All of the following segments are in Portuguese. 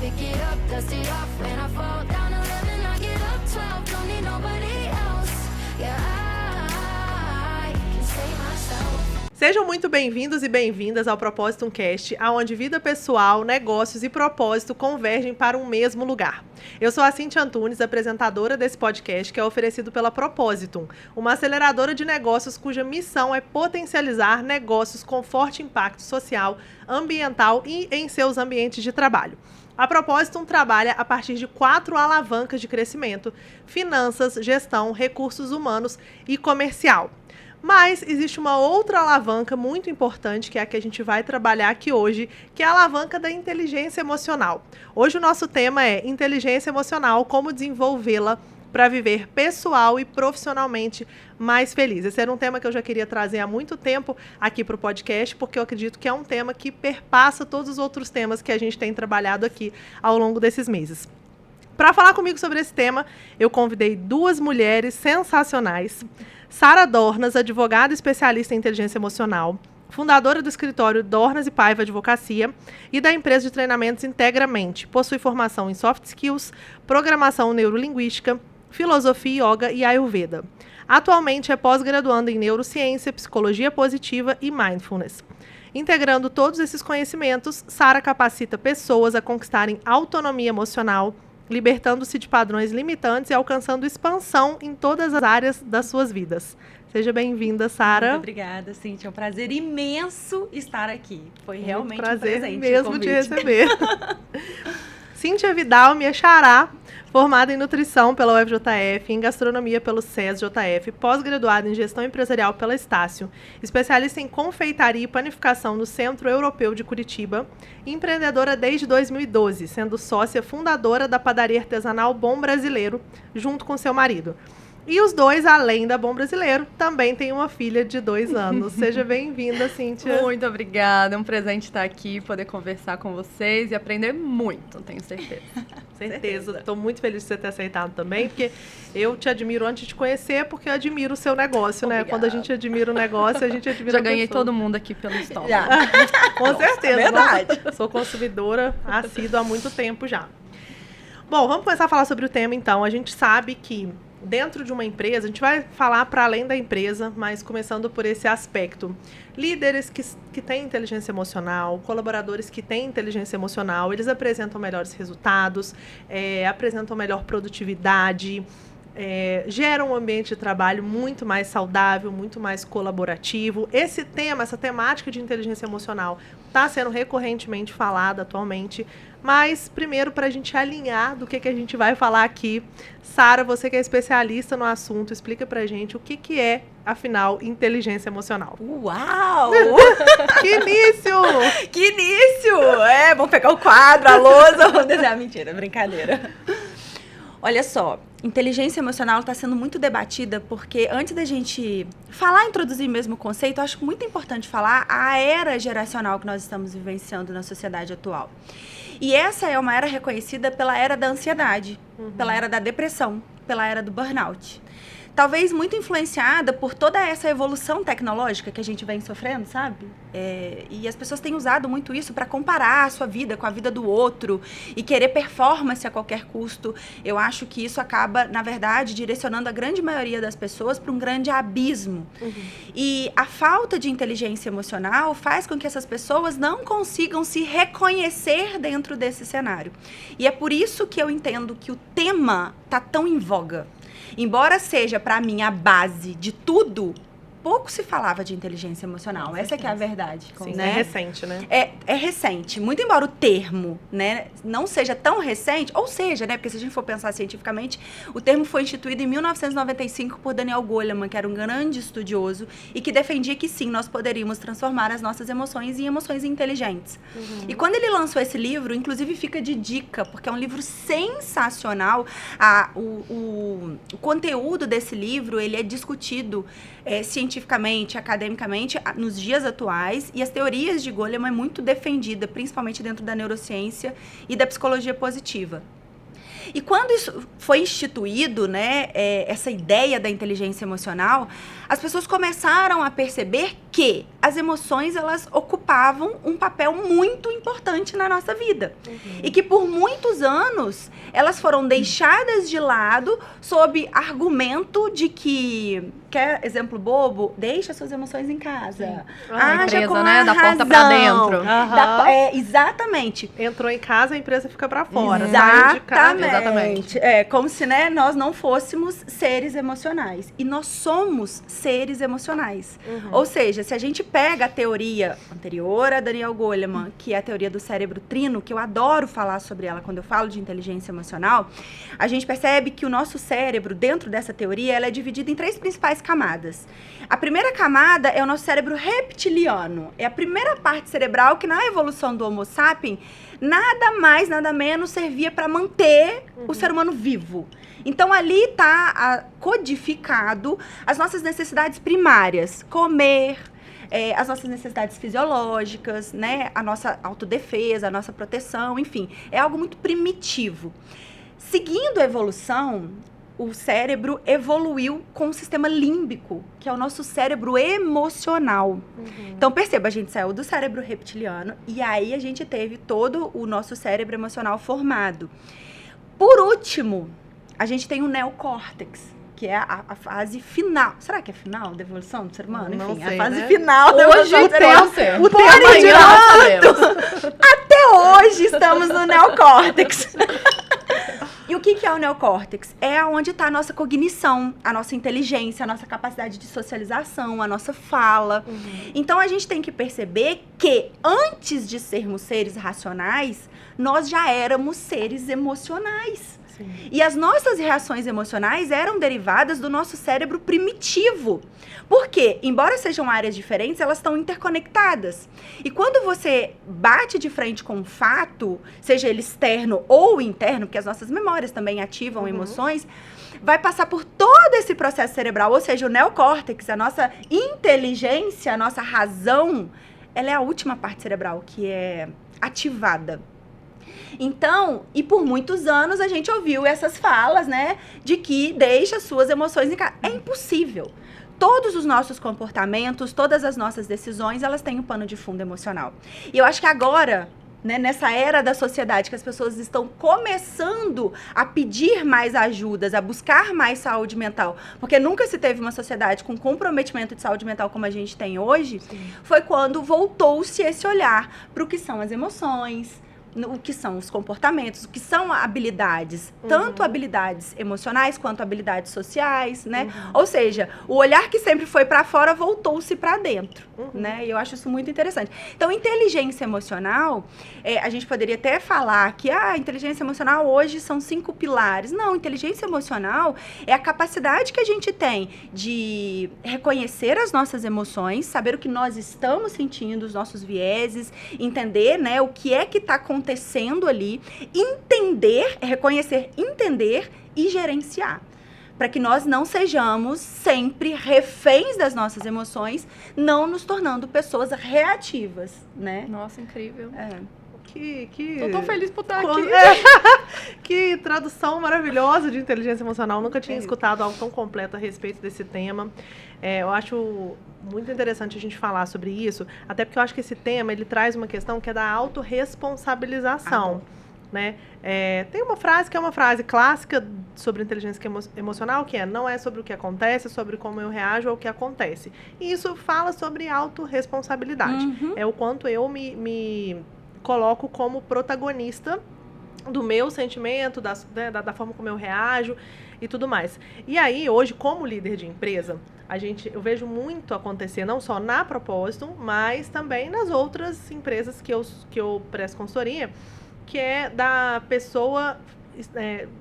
pick it up, dust it off. When I fall down 11, I get up 12. Don't need nobody else. Yeah, I can save myself. Sejam muito bem-vindos e bem-vindas ao Propósito Cast, onde vida pessoal, negócios e propósito convergem para um mesmo lugar. Eu sou a Cíntia Antunes, apresentadora desse podcast, que é oferecido pela Propósito, uma aceleradora de negócios cuja missão é potencializar negócios com forte impacto social, ambiental e em seus ambientes de trabalho. A Propósito trabalha a partir de 4 alavancas de crescimento: finanças, gestão, recursos humanos e comercial. Mas existe uma outra alavanca muito importante, que é a que a gente vai trabalhar aqui hoje, que é a alavanca da inteligência emocional. Hoje o nosso tema é inteligência emocional, como desenvolvê-la para viver pessoal e profissionalmente mais feliz. Esse era um tema que eu já queria trazer há muito tempo aqui para o podcast, porque eu acredito que é um tema que perpassa todos os outros temas que a gente tem trabalhado aqui ao longo desses meses. Para falar comigo sobre esse tema, eu convidei 2 mulheres sensacionais. Sara Dornas, advogada especialista em inteligência emocional, fundadora do escritório Dornas e Paiva Advocacia e da empresa de treinamentos Integramente. Possui formação em soft skills, programação neurolinguística, filosofia, yoga e ayurveda. Atualmente é pós-graduanda em neurociência, psicologia positiva e mindfulness. Integrando todos esses conhecimentos, Sara capacita pessoas a conquistarem autonomia emocional, libertando-se de padrões limitantes e alcançando expansão em todas as áreas das suas vidas. Seja bem-vinda, Sara. Muito obrigada, Cíntia. É um prazer imenso estar aqui. Foi realmente um prazer presente. Mesmo te receber. Cíntia Vidal, minha xará, formada em nutrição pela UFJF, em gastronomia pelo SESJF, pós-graduada em gestão empresarial pela Estácio, especialista em confeitaria e panificação no Centro Europeu de Curitiba, empreendedora desde 2012, sendo sócia fundadora da padaria artesanal Bom Brasileiro, junto com seu marido. E os dois, além da Bom Brasileiro, também têm uma filha de 2 anos. Seja bem-vinda, Cíntia. Muito obrigada. É um presente estar aqui, poder conversar com vocês e aprender muito, tenho certeza. Certeza. Estou muito feliz de você ter aceitado também, porque eu te admiro antes de conhecer, porque eu admiro o seu negócio, né? Quando a gente admira o negócio, a gente admira Já a ganhei pessoa. todo mundo aqui pelo estômago. Com certeza. verdade. Sou consumidora assídua há muito tempo já. Bom, vamos começar a falar sobre o tema, então. A gente sabe que dentro de uma empresa, a gente vai falar para além da empresa, mas começando por esse aspecto. Líderes que têm inteligência emocional, colaboradores que têm inteligência emocional, eles apresentam melhores resultados, apresentam melhor produtividade, geram um ambiente de trabalho muito mais saudável, muito mais colaborativo. Esse tema, essa temática de inteligência emocional está sendo recorrentemente falada atualmente, mas primeiro, para a gente alinhar do que a gente vai falar aqui, Sara, você que é especialista no assunto, explica pra gente o que é, afinal, inteligência emocional. Uau! Que início! Que início! Vamos pegar o quadro, a lousa, vamos desenhar. Mentira, brincadeira. Olha só, inteligência emocional está sendo muito debatida porque antes da gente introduzir mesmo o conceito, eu acho muito importante falar a era geracional que nós estamos vivenciando na sociedade atual. E essa é uma era reconhecida pela era da ansiedade, pela era da depressão, pela era do burnout. Talvez muito influenciada por toda essa evolução tecnológica que a gente vem sofrendo, sabe? E as pessoas têm usado muito isso para comparar a sua vida com a vida do outro e querer performance a qualquer custo. Eu acho que isso acaba, na verdade, direcionando a grande maioria das pessoas para um grande abismo. E a falta de inteligência emocional faz com que essas pessoas não consigam se reconhecer dentro desse cenário. E é por isso que eu entendo que o tema está tão em voga. Embora seja, para mim, a base de tudo, pouco se falava de inteligência emocional. Essa que é a verdade. Sim, né? É recente, né? É recente. Muito embora o termo, né, não seja tão recente, ou seja, né, porque se a gente for pensar cientificamente, o termo foi instituído em 1995 por Daniel Goleman, que era um grande estudioso e que defendia que sim, nós poderíamos transformar as nossas emoções em emoções inteligentes. E quando ele lançou esse livro, inclusive fica de dica, porque é um livro sensacional. O conteúdo desse livro, ele é discutido cientificamente, academicamente, nos dias atuais, e as teorias de Goleman é muito defendida, principalmente dentro da neurociência e da psicologia positiva. E quando isso foi instituído, né, essa ideia da inteligência emocional, as pessoas começaram a perceber que as emoções, elas ocupavam um papel muito importante na nossa vida. E que por muitos anos, elas foram deixadas de lado sob argumento de que, quer exemplo bobo? Deixa suas emoções em casa. A Haja empresa, com né? a Da porta pra razão. dentro. Exatamente. Entrou em casa, a empresa fica pra fora. Saiu de casa. Exatamente. É como se, né, nós não fôssemos seres emocionais. E nós somos seres emocionais. Ou seja, se a gente pega a teoria anterior a Daniel Goleman, que é a teoria do cérebro trino, que eu adoro falar sobre ela quando eu falo de inteligência emocional, a gente percebe que o nosso cérebro, dentro dessa teoria, ela é dividida em 3 principais camadas. A primeira camada é o nosso cérebro reptiliano. É a primeira parte cerebral que, na evolução do Homo sapiens, nada mais, nada menos servia para manter o ser humano vivo. Então, ali está codificado as nossas necessidades primárias. Comer, as nossas necessidades fisiológicas, né? A nossa autodefesa, a nossa proteção, enfim. É algo muito primitivo. Seguindo a evolução, o cérebro evoluiu com o sistema límbico, que é o nosso cérebro emocional. Então, perceba, a gente saiu do cérebro reptiliano e aí a gente teve todo o nosso cérebro emocional formado. Por último, a gente tem o neocórtex, que é a fase final. Será que é final da evolução do ser humano? Não Enfim, sei, a fase né? final da evolução do ser humano. Por enquanto, Até hoje estamos no neocórtex. E o que é o neocórtex? É onde está a nossa cognição, a nossa inteligência, a nossa capacidade de socialização, a nossa fala. Então, a gente tem que perceber que, antes de sermos seres racionais, nós já éramos seres emocionais. Sim. E as nossas reações emocionais eram derivadas do nosso cérebro primitivo. Porque, embora sejam áreas diferentes, elas estão interconectadas. E quando você bate de frente com um fato, seja ele externo ou interno, porque as nossas memórias também ativam emoções, vai passar por todo esse processo cerebral, ou seja, o neocórtex, a nossa inteligência, a nossa razão, ela é a última parte cerebral que é ativada. Então, e por muitos anos a gente ouviu essas falas, né, de que deixa suas emoções em casa. É impossível. Todos os nossos comportamentos, todas as nossas decisões, elas têm um pano de fundo emocional. E eu acho que agora, né, nessa era da sociedade, que as pessoas estão começando a pedir mais ajudas, a buscar mais saúde mental, porque nunca se teve uma sociedade com comprometimento de saúde mental como a gente tem hoje, foi quando voltou-se esse olhar para o que são as emoções, o que são os comportamentos, o que são habilidades, tanto habilidades emocionais quanto habilidades sociais, né? Ou seja, o olhar que sempre foi para fora voltou-se para dentro, né? E eu acho isso muito interessante. Então, inteligência emocional, a gente poderia até falar que a inteligência emocional hoje são 5 pilares. Não, inteligência emocional é a capacidade que a gente tem de reconhecer as nossas emoções, saber o que nós estamos sentindo, os nossos vieses, entender, né, o que é que está acontecendo ali, entender, reconhecer, entender e gerenciar. Para que nós não sejamos sempre reféns das nossas emoções, não nos tornando pessoas reativas, né? Nossa, incrível. Tô tão feliz por estar aqui. Que tradução maravilhosa de inteligência emocional. Nunca tinha escutado algo tão completo a respeito desse tema. Eu acho muito interessante a gente falar sobre isso, até porque eu acho que esse tema, ele traz uma questão que é da autorresponsabilização, né? Tem uma frase que é uma frase clássica sobre inteligência emocional, que é: não é sobre o que acontece, é sobre como eu reajo ao que acontece. E isso fala sobre autorresponsabilidade. É o quanto eu me coloco como protagonista do meu sentimento, da forma como eu reajo e tudo mais. E aí, hoje, como líder de empresa, eu vejo muito acontecer, não só na Propósito, mas também nas outras empresas que eu presto consultoria, que é da pessoa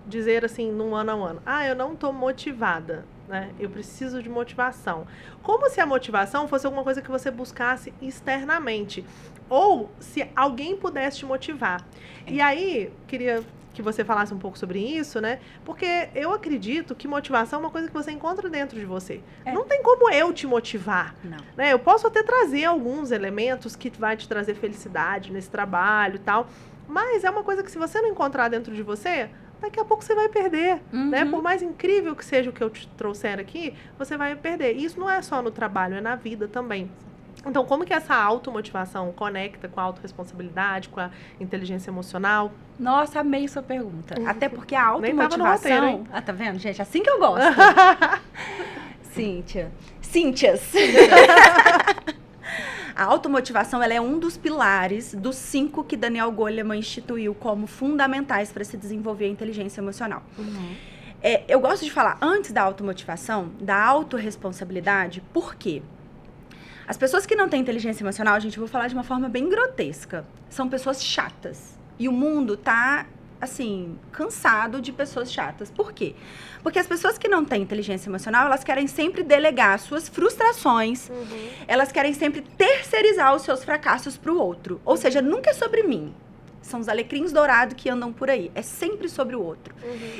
dizer assim, num one-on-one: eu não estou motivada, né? Eu preciso de motivação. Como se a motivação fosse alguma coisa que você buscasse externamente, ou se alguém pudesse te motivar. E aí, queria que você falasse um pouco sobre isso, né? Porque eu acredito que motivação é uma coisa que você encontra dentro de você. Não tem como eu te motivar. Não. Né? Eu posso até trazer alguns elementos que vai te trazer felicidade nesse trabalho e tal, mas é uma coisa que, se você não encontrar dentro de você, daqui a pouco você vai perder, né? Por mais incrível que seja o que eu te trouxer aqui, você vai perder. E isso não é só no trabalho, é na vida também. Então, como que essa automotivação conecta com a autorresponsabilidade, com a inteligência emocional? Nossa, amei sua pergunta. Até porque a Nem tava no roteiro, automotivação... hein? Ah, tá vendo, gente? Assim que eu gosto. Cíntias. A automotivação, ela é um dos pilares dos 5 que Daniel Goleman instituiu como fundamentais para se desenvolver a inteligência emocional. Eu gosto de falar antes da automotivação, da autorresponsabilidade, por quê? As pessoas que não têm inteligência emocional, gente, eu vou falar de uma forma bem grotesca, são pessoas chatas. E o mundo tá, assim, cansado de pessoas chatas. Por quê? Porque as pessoas que não têm inteligência emocional, elas querem sempre delegar suas frustrações, elas querem sempre terceirizar os seus fracassos pro outro. Ou seja, nunca é sobre mim. São os alecrins dourados que andam por aí. É sempre sobre o outro.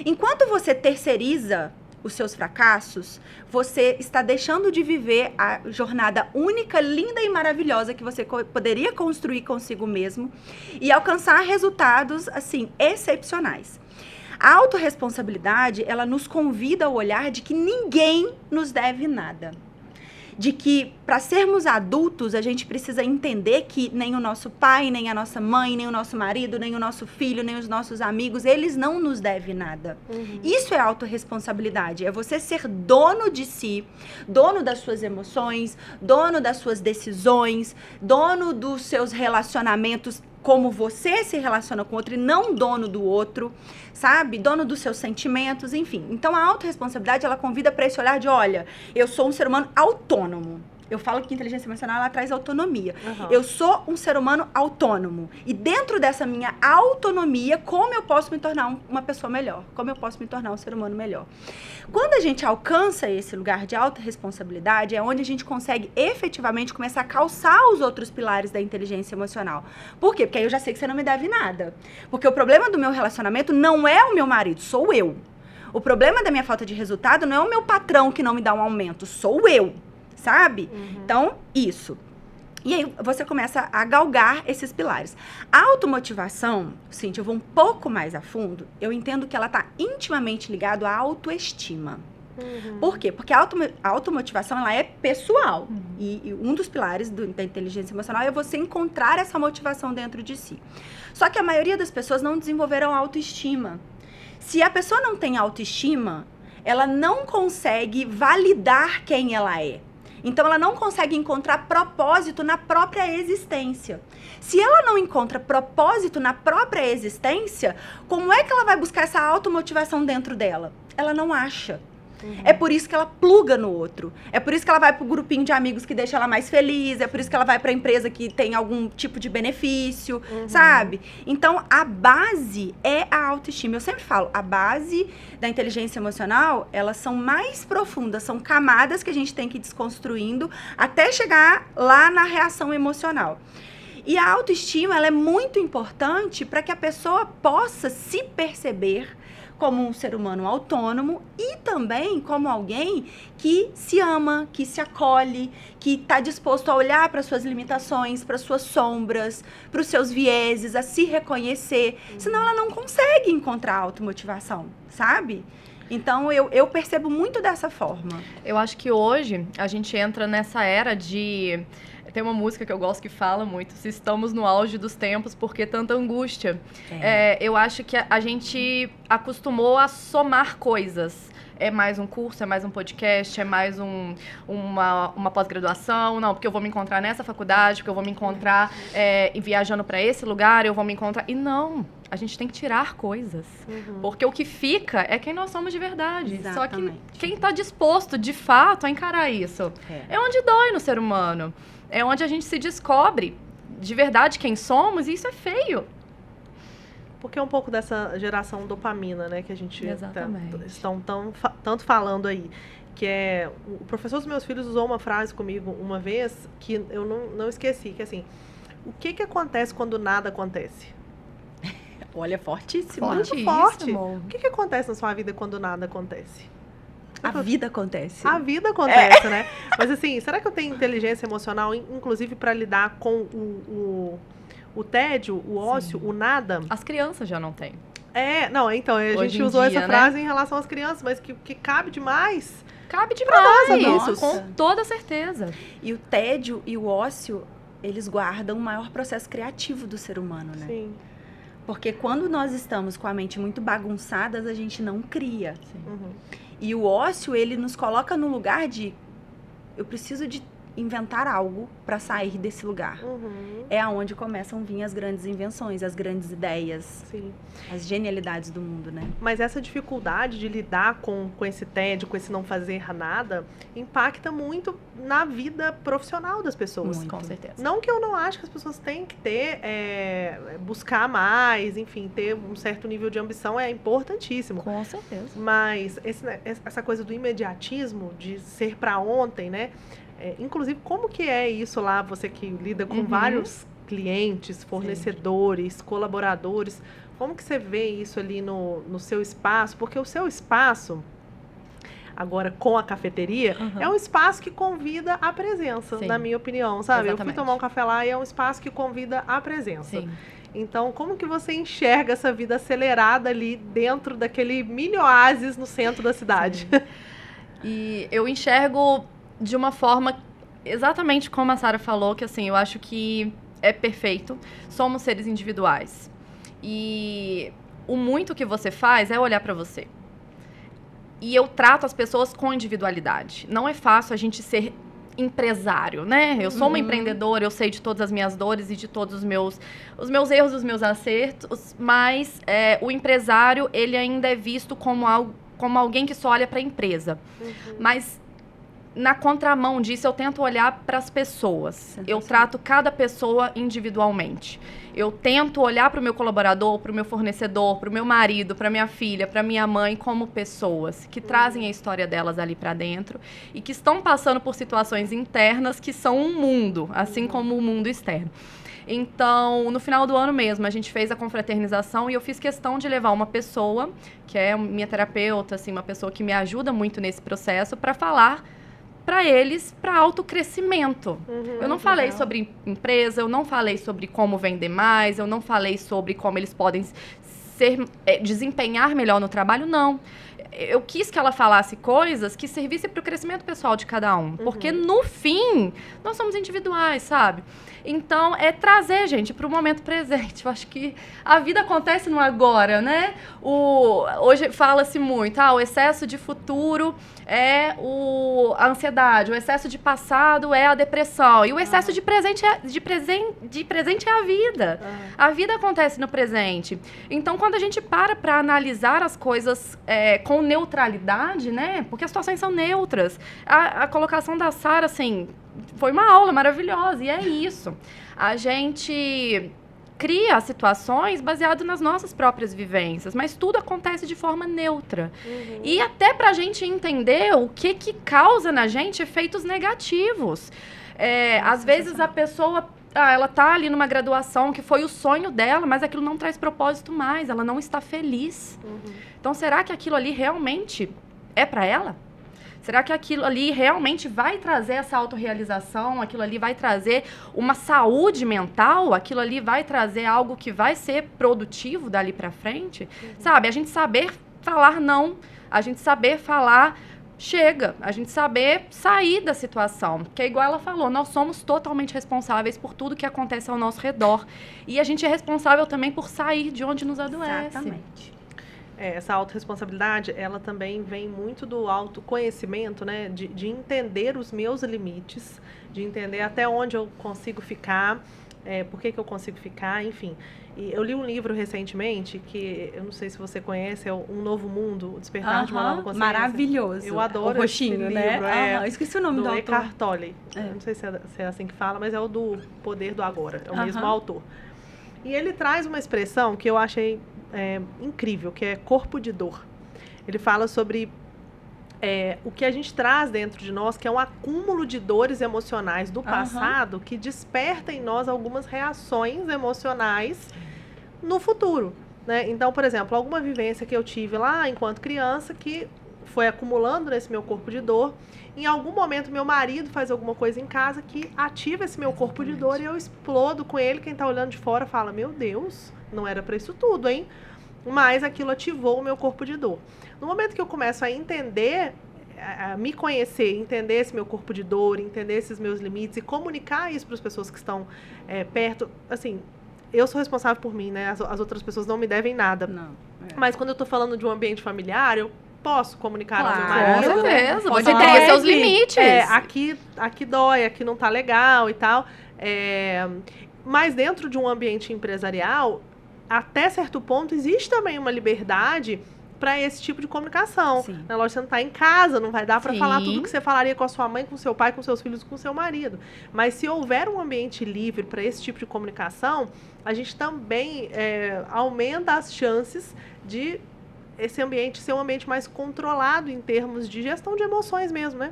Enquanto você terceiriza os seus fracassos, você está deixando de viver a jornada única, linda e maravilhosa que você poderia construir consigo mesmo e alcançar resultados, assim, excepcionais. A autorresponsabilidade, ela nos convida ao olhar de que ninguém nos deve nada. De que, para sermos adultos, a gente precisa entender que nem o nosso pai, nem a nossa mãe, nem o nosso marido, nem o nosso filho, nem os nossos amigos, eles não nos devem nada. Isso é autorresponsabilidade. É você ser dono de si, dono das suas emoções, dono das suas decisões, dono dos seus relacionamentos, como você se relaciona com o outro e não dono do outro, sabe? Dono dos seus sentimentos, enfim. Então, a autorresponsabilidade, ela convida para esse olhar de, olha, eu sou um ser humano autônomo. Eu falo que inteligência emocional, ela traz autonomia. Eu sou um ser humano autônomo. E dentro dessa minha autonomia, como eu posso me tornar uma pessoa melhor? Como eu posso me tornar um ser humano melhor? Quando a gente alcança esse lugar de autorresponsabilidade, é onde a gente consegue efetivamente começar a calçar os outros pilares da inteligência emocional. Por quê? Porque aí eu já sei que você não me deve nada. Porque o problema do meu relacionamento não é o meu marido, sou eu. O problema da minha falta de resultado não é o meu patrão que não me dá um aumento, sou eu. Sabe? Então, isso. E aí, você começa a galgar esses pilares. A automotivação, Cíntia, eu vou um pouco mais a fundo, eu entendo que ela está intimamente ligada à autoestima. Por quê? Porque a automotivação, ela é pessoal. E um dos pilares da inteligência emocional é você encontrar essa motivação dentro de si. Só que a maioria das pessoas não desenvolveram autoestima. Se a pessoa não tem autoestima, ela não consegue validar quem ela é. Então, ela não consegue encontrar propósito na própria existência. Se ela não encontra propósito na própria existência, como é que ela vai buscar essa automotivação dentro dela? Ela não acha. É por isso que ela pluga no outro. É por isso que ela vai pro grupinho de amigos que deixa ela mais feliz. É por isso que ela vai pra empresa que tem algum tipo de benefício, sabe? Então, a base é a autoestima. Eu sempre falo, a base da inteligência emocional, elas são mais profundas. São camadas que a gente tem que ir desconstruindo até chegar lá na reação emocional. E a autoestima, ela é muito importante para que a pessoa possa se perceber como um ser humano autônomo e também como alguém que se ama, que se acolhe, que está disposto a olhar para suas limitações, para suas sombras, para os seus vieses, a se reconhecer. Senão ela não consegue encontrar automotivação, sabe? Então, eu percebo muito dessa forma. Eu acho que hoje a gente entra nessa era de... Tem uma música que eu gosto que fala muito, se estamos no auge dos tempos, por que tanta angústia? Eu acho que a gente acostumou a somar coisas. É mais um curso, é mais um podcast, é mais uma pós-graduação. Não, porque eu vou me encontrar nessa faculdade, porque eu vou me encontrar viajando para esse lugar, eu vou me encontrar... E não, a gente tem que tirar coisas. Porque o que fica é quem nós somos de verdade. Exatamente. Só que quem está disposto, de fato, a encarar isso. É onde dói no ser humano. É onde a gente se descobre de verdade quem somos, e isso é feio. Porque é um pouco dessa geração dopamina, né, que a gente estão tanto falando aí. Que é... O professor dos meus filhos usou uma frase comigo uma vez que eu não esqueci, que é assim, o que acontece quando nada acontece? Olha, fortíssimo. Muito forte. O que acontece na sua vida quando nada acontece? A vida acontece. A vida acontece, né? Mas assim, será que eu tenho inteligência emocional, inclusive para lidar com o tédio, o ócio, o nada? As crianças já não têm. Não, então, a gente usou essa frase em relação às crianças, mas que cabe demais Cabe demais, adultos. com toda certeza. E o tédio e o ócio, eles guardam o maior processo criativo do ser humano, né? Sim. Porque quando nós estamos com a mente muito bagunçada, a gente não cria. Uhum. E o ócio, ele nos coloca no lugar de eu preciso de inventar algo para sair desse lugar. Uhum. É aonde começam a vir as grandes invenções, as grandes ideias, Sim. as genialidades do mundo, né? Mas essa dificuldade de lidar com esse tédio, com esse não fazer nada, impacta muito na vida profissional das pessoas. Muito. Com certeza. Não que eu não acho que as pessoas têm que ter, buscar mais, enfim, ter um certo nível de ambição é importantíssimo. Com certeza. Mas essa coisa do imediatismo, de ser para ontem, né? Inclusive, como que é isso lá, você que lida com vários clientes, fornecedores, colaboradores, como que você vê isso ali no seu espaço? Porque o seu espaço, agora com a cafeteria, é um espaço que convida a presença, Sim. na minha opinião, sabe? Eu fui Exatamente. tomar um café lá e é um espaço que convida a presença. Sim. Então, como que você enxerga essa vida acelerada ali dentro daquele mini oásis no centro da cidade? E eu enxergo de uma forma exatamente como a Sara falou, que assim, eu acho que é perfeito. Somos seres individuais. E o muito que você faz é olhar pra você. E eu trato as pessoas com individualidade. Não é fácil a gente ser empresário, né? Eu sou uma empreendedora, eu sei de todas as minhas dores e de todos os meus erros e os meus acertos, mas o empresário, ele ainda é visto como alguém que só olha pra empresa. Mas na contramão disso, eu tento olhar para as pessoas. Eu trato cada pessoa individualmente. Eu tento olhar para o meu colaborador, para o meu fornecedor, para o meu marido, para minha filha, para minha mãe como pessoas que trazem a história delas ali para dentro e que estão passando por situações internas que são um mundo, assim como o mundo externo. Então, no final do ano mesmo, a gente fez a confraternização e eu fiz questão de levar uma pessoa, que é minha terapeuta, assim, uma pessoa que me ajuda muito nesse processo, para falar para eles, para autocrescimento. Eu não falei sobre empresa, eu não falei sobre como vender mais, eu não falei sobre como eles podem desempenhar melhor no trabalho, não. Eu quis que ela falasse coisas que servissem para o crescimento pessoal de cada um. Porque, no fim, nós somos individuais, sabe? Então, é trazer, gente, para o momento presente. Eu acho que a vida acontece no agora, né? Hoje fala-se muito, o excesso de futuro é a ansiedade, o excesso de passado é a depressão, e o excesso de presente é a vida. A vida acontece no presente. Então, quando a gente para analisar as coisas com neutralidade, né? Porque as situações são neutras. A colocação da Sara, assim, foi uma aula maravilhosa, e é isso. A gente cria situações baseado nas nossas próprias vivências, mas tudo acontece de forma neutra. E até pra gente entender o que causa na gente efeitos negativos. Às vezes a pessoa, ela tá ali numa graduação que foi o sonho dela, mas aquilo não traz propósito mais, ela não está feliz. Então, será que aquilo ali realmente é pra ela? Será que aquilo ali realmente vai trazer essa autorrealização? Aquilo ali vai trazer uma saúde mental? Aquilo ali vai trazer algo que vai ser produtivo dali pra frente? Sabe? A gente saber falar não. A gente saber falar chega. A gente saber sair da situação. Porque é igual ela falou, nós somos totalmente responsáveis por tudo que acontece ao nosso redor. E a gente é responsável também por sair de onde nos adoece. Exatamente. Essa autorresponsabilidade, ela também vem muito do autoconhecimento, né? De entender os meus limites, de entender até onde eu consigo ficar, por que eu consigo ficar, enfim. E eu li um livro recentemente, que eu não sei se você conhece, é Um Novo Mundo, O Despertar de uma Nova Consciência. Maravilhoso. Eu adoro o roxinho, esse né? livro. Esqueci o nome do autor. Eckhart Tolle. Não sei se é assim que fala, mas é o do Poder do Agora. É o mesmo autor. E ele traz uma expressão que eu achei incrível, que é corpo de dor. Ele fala sobre o que a gente traz dentro de nós, que é um acúmulo de dores emocionais do passado que desperta em nós algumas reações emocionais no futuro, né? Então, por exemplo, alguma vivência que eu tive lá enquanto criança que foi acumulando nesse meu corpo de dor. Em algum momento, meu marido faz alguma coisa em casa que ativa esse meu corpo de dor e eu explodo com ele. Quem tá olhando de fora fala, meu Deus, não era pra isso tudo, hein? Mas aquilo ativou o meu corpo de dor. No momento que eu começo a entender me conhecer, entender esse meu corpo de dor, entender esses meus limites e comunicar isso para as pessoas que estão perto, assim, eu sou responsável por mim, né? As outras pessoas não me devem nada. Não. Mas quando eu tô falando de um ambiente familiar, eu posso comunicar ao meu Claro. marido. Com certeza, Posso você falar, cria seus "Ei, limites." Aqui dói, aqui não tá legal e tal. Mas dentro de um ambiente empresarial, até certo ponto, existe também uma liberdade para esse tipo de comunicação. Sim. Na loja, você não tá em casa, não vai dar para Sim. falar tudo que você falaria com a sua mãe, com seu pai, com seus filhos, com seu marido. Mas se houver um ambiente livre para esse tipo de comunicação, a gente também aumenta as chances de esse ambiente ser um ambiente mais controlado em termos de gestão de emoções mesmo, né?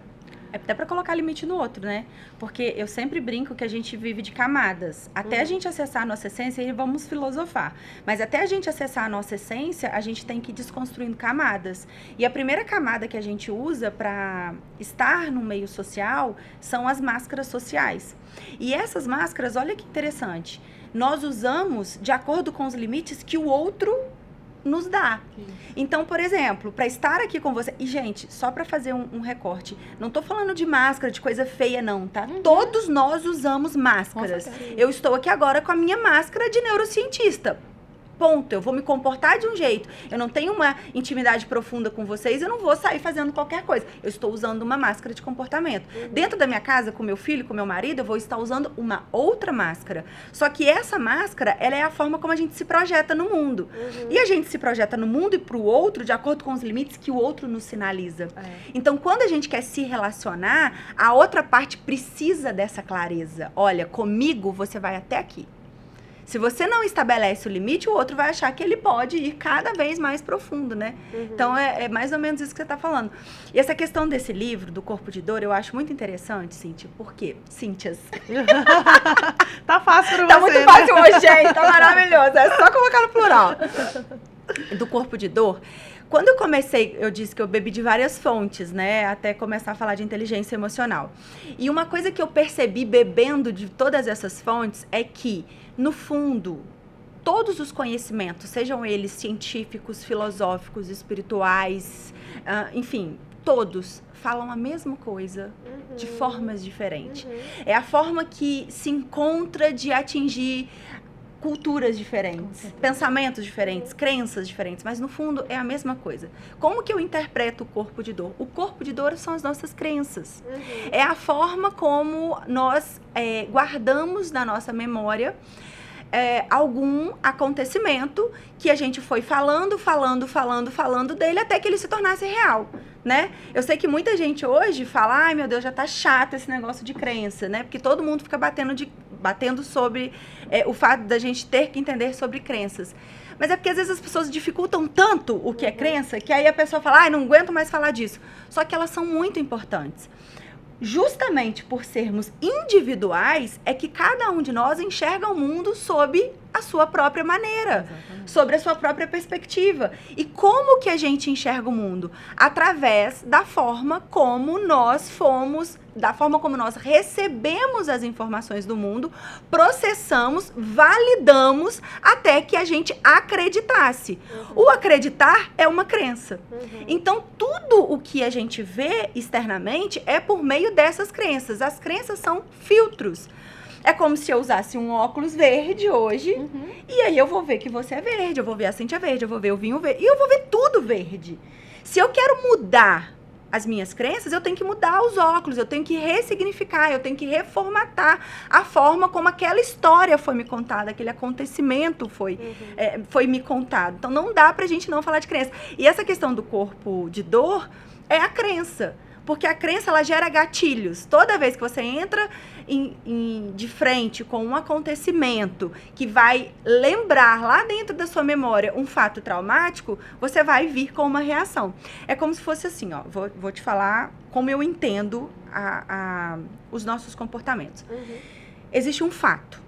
É até para colocar limite no outro, né? Porque eu sempre brinco que a gente vive de camadas. Até a gente acessar a nossa essência, e vamos filosofar. Mas até a gente acessar a nossa essência, a gente tem que ir desconstruindo camadas. E a primeira camada que a gente usa para estar no meio social são as máscaras sociais. E essas máscaras, olha que interessante, nós usamos de acordo com os limites que o outro nos dá. Então, por exemplo, para estar aqui com você... E, gente, só para fazer um recorte, não tô falando de máscara, de coisa feia, não, tá? Todos nós usamos máscaras. Eu estou aqui agora com a minha máscara de neurocientista. Ponto. Eu vou me comportar de um jeito. Eu não tenho uma intimidade profunda com vocês, eu não vou sair fazendo qualquer coisa. Eu estou usando uma máscara de comportamento. Dentro da minha casa, com meu filho, com meu marido, eu vou estar usando uma outra máscara. Só que essa máscara, ela é a forma como a gente se projeta no mundo. E a gente se projeta no mundo e pro outro de acordo com os limites que o outro nos sinaliza. Então, quando a gente quer se relacionar, a outra parte precisa dessa clareza. Olha, comigo você vai até aqui. Se você não estabelece o limite, o outro vai achar que ele pode ir cada vez mais profundo, né? Então, é mais ou menos isso que você está falando. E essa questão desse livro, do Corpo de Dor, eu acho muito interessante, Cíntia. Por quê? Cíntias. Tá fácil pra você, Tá muito fácil hoje, gente. Tá maravilhoso. É só colocar no plural. Do Corpo de Dor. Quando eu comecei, eu disse que eu bebi de várias fontes, né? Até começar a falar de inteligência emocional. E uma coisa que eu percebi bebendo de todas essas fontes é que, no fundo, todos os conhecimentos, sejam eles científicos, filosóficos, espirituais, enfim, todos falam a mesma coisa de formas diferentes. É a forma que se encontra de atingir culturas diferentes, pensamentos diferentes, crenças diferentes, mas no fundo é a mesma coisa. Como que eu interpreto o corpo de dor? O corpo de dor são as nossas crenças. É a forma como nós guardamos na nossa memória algum acontecimento que a gente foi falando dele até que ele se tornasse real, né? Eu sei que muita gente hoje fala, ai meu Deus, já tá chato esse negócio de crença, né? Porque todo mundo fica batendo sobre o fato da gente ter que entender sobre crenças. Mas é porque às vezes as pessoas dificultam tanto o que é crença, que aí a pessoa fala, ai, não aguento mais falar disso. Só que elas são muito importantes. Justamente por sermos individuais, é que cada um de nós enxerga o mundo sob a sua própria maneira, sobre a sua própria perspectiva. E como que a gente enxerga o mundo? Através da forma como nós recebemos as informações do mundo, processamos, validamos, até que a gente acreditasse. O acreditar é uma crença. Então, tudo o que a gente vê externamente é por meio dessas crenças. As crenças são filtros. É como se eu usasse um óculos verde hoje, e aí eu vou ver que você é verde, eu vou ver a Cíntia verde, eu vou ver o vinho verde, e eu vou ver tudo verde. Se eu quero mudar as minhas crenças, eu tenho que mudar os óculos, eu tenho que ressignificar, eu tenho que reformatar a forma como aquela história foi me contada, aquele acontecimento foi me contado. Então, não dá pra gente não falar de crença. E essa questão do corpo de dor é a crença. Porque a crença, ela gera gatilhos. Toda vez que você entra de frente com um acontecimento que vai lembrar lá dentro da sua memória um fato traumático, você vai vir com uma reação. É como se fosse assim, ó, vou te falar como eu entendo os nossos comportamentos. Existe um fato,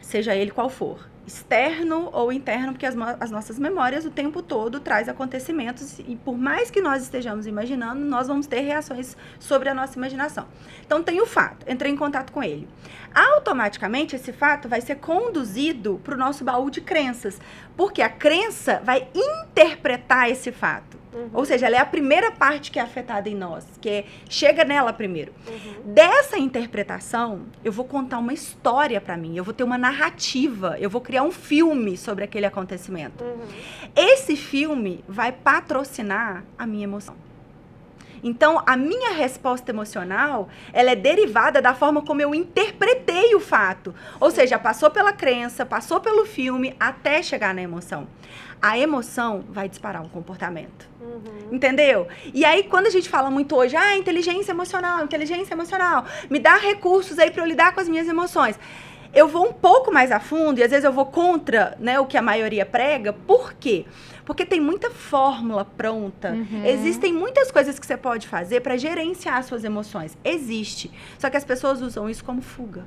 seja ele qual for, externo ou interno, porque as nossas memórias o tempo todo traz acontecimentos e por mais que nós estejamos imaginando, nós vamos ter reações sobre a nossa imaginação. Então tem o fato, entrei em contato com ele. Automaticamente esse fato vai ser conduzido para o nosso baú de crenças, porque a crença vai interpretar esse fato. Ou seja, ela é a primeira parte que é afetada em nós, chega nela primeiro. Dessa interpretação, eu vou contar uma história pra mim, eu vou ter uma narrativa, eu vou criar um filme sobre aquele acontecimento. Esse filme vai patrocinar a minha emoção. Então, a minha resposta emocional, ela é derivada da forma como eu interpretei o fato. Ou seja, passou pela crença, passou pelo filme, até chegar na emoção. A emoção vai disparar um comportamento. Entendeu? E aí, quando a gente fala muito hoje, inteligência emocional, me dá recursos aí para eu lidar com as minhas emoções. Eu vou um pouco mais a fundo e às vezes eu vou contra, né, o que a maioria prega. Por quê? Porque tem muita fórmula pronta. Existem muitas coisas que você pode fazer para gerenciar as suas emoções. Existe. Só que as pessoas usam isso como fuga.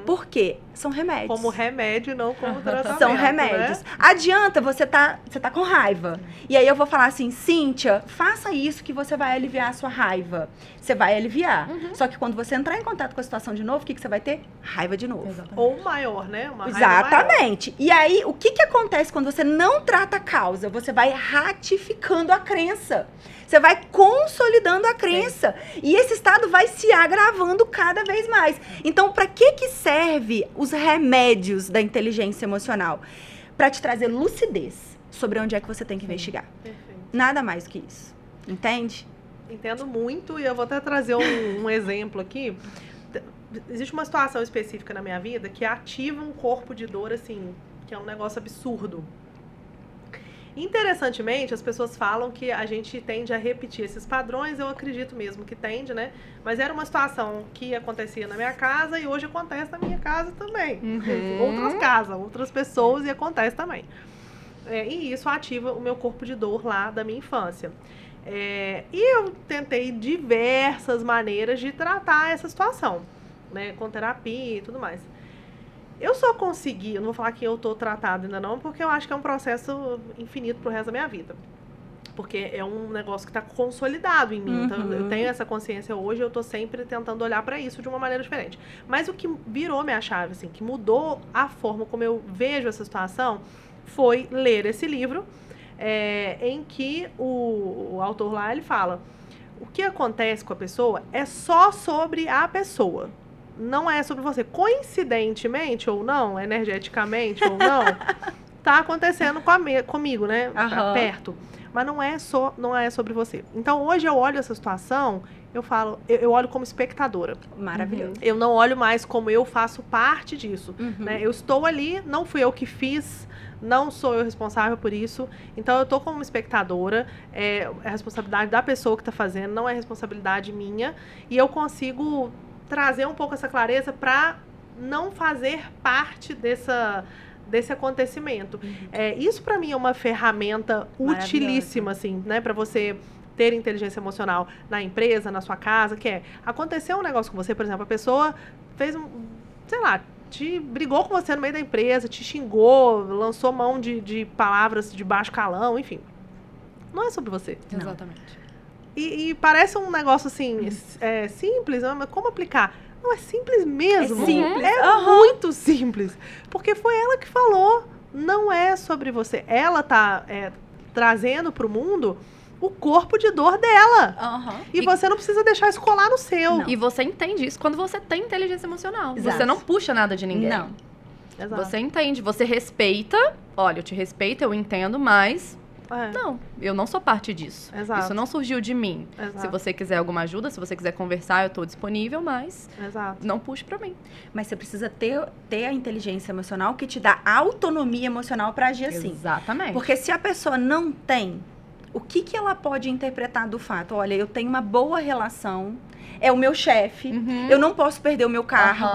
Por quê? São remédios. Como remédio, não como tratamento. São remédios. Né? Adianta, você tá com raiva. E aí eu vou falar assim, Cíntia, faça isso que você vai aliviar a sua raiva. Você vai aliviar. Só que quando você entrar em contato com a situação de novo, o que você vai ter? Raiva de novo. Exatamente. Ou maior, né? Uma raiva Exatamente. Maior. E aí, o que acontece quando você não trata a causa? Você vai ratificando a crença. Você vai consolidando a crença. Sim. E esse estado vai se agravando cada vez mais. Então, para que serve os remédios da inteligência emocional? Para te trazer lucidez sobre onde é que você tem que investigar. Perfeito. Nada mais do que isso. Entende? Entendo muito e eu vou até trazer um exemplo aqui. Existe uma situação específica na minha vida que ativa um corpo de dor, assim, que é um negócio absurdo. Interessantemente, as pessoas falam que a gente tende a repetir esses padrões, eu acredito mesmo que tende, né? Mas era uma situação que acontecia na minha casa e hoje acontece na minha casa também. Outras casas, outras pessoas e acontece também. E isso ativa o meu corpo de dor lá da minha infância. E eu tentei diversas maneiras de tratar essa situação, né? Com terapia e tudo mais. Eu só consegui, eu não vou falar que eu tô tratada ainda não, porque eu acho que é um processo infinito pro resto da minha vida. Porque é um negócio que tá consolidado em mim. Então, eu tenho essa consciência hoje, eu tô sempre tentando olhar pra isso de uma maneira diferente. Mas o que virou minha chave, assim, que mudou a forma como eu vejo essa situação, foi ler esse livro, em que o autor lá, ele fala, o que acontece com a pessoa é só sobre a pessoa. Não é sobre você. Coincidentemente ou não, energeticamente ou não, tá acontecendo comigo, né? Perto. Mas não é sobre você. Então, hoje eu olho essa situação, eu olho como espectadora. Maravilhoso. Eu não olho mais como eu faço parte disso. Né? Eu estou ali, não fui eu que fiz, não sou eu responsável por isso. Então, eu tô como espectadora. É a responsabilidade da pessoa que tá fazendo, não é responsabilidade minha. E eu consigo trazer um pouco essa clareza para não fazer parte desse acontecimento. Isso para mim é uma ferramenta utilíssima, assim, né, para você ter inteligência emocional na empresa, na sua casa, que aconteceu um negócio com você, por exemplo, a pessoa fez brigou com você no meio da empresa, te xingou, lançou mão de palavras de baixo calão, enfim. Não é sobre você. Exatamente. E parece um negócio assim, simples, mas como aplicar? Não, é simples mesmo. É simples. É muito simples. Porque foi ela que falou, não é sobre você. Ela tá trazendo pro mundo o corpo de dor dela. E você não precisa deixar isso colar no seu. Não. E você entende isso quando você tem inteligência emocional. Exato. Você não puxa nada de ninguém. Não. Exato. Você entende, você respeita. Olha, eu te respeito, eu entendo, mas... Não, eu não sou parte disso. Exato. Isso não surgiu de mim. Exato. Se você quiser alguma ajuda, se você quiser conversar, eu tô disponível, mas Exato. não puxe pra mim. Mas você precisa ter a inteligência emocional que te dá autonomia emocional para agir assim. Exatamente. Porque se a pessoa não tem, o que ela pode interpretar do fato? Olha, eu tenho uma boa relação, é o meu chefe, eu não posso perder o meu cargo,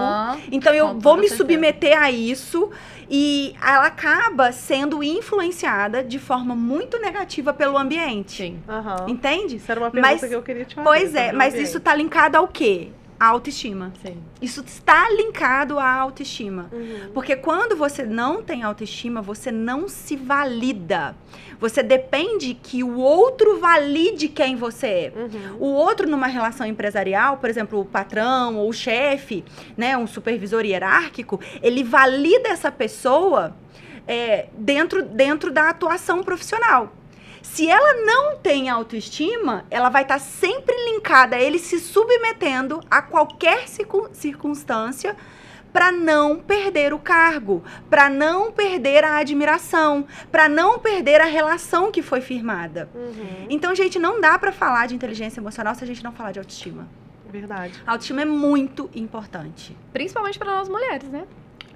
então eu vou me submeter a isso, e ela acaba sendo influenciada de forma muito negativa pelo ambiente. Sim. Entende? Isso era uma pergunta que eu queria te fazer. Pois é, mas isso tá linkado ao quê? A autoestima. Sim. Isso está linkado à autoestima. Porque quando você não tem autoestima, você não se valida. Você depende que o outro valide quem você é. O outro, numa relação empresarial, por exemplo, o patrão ou o chefe, né, um supervisor hierárquico, ele valida essa pessoa dentro da atuação profissional. Se ela não tem autoestima, ela vai estar sempre linkada a ele, se submetendo a qualquer circunstância para não perder o cargo, para não perder a admiração, para não perder a relação que foi firmada. Então, gente, não dá para falar de inteligência emocional se a gente não falar de autoestima. Verdade. A autoestima é muito importante. Principalmente para nós mulheres, né?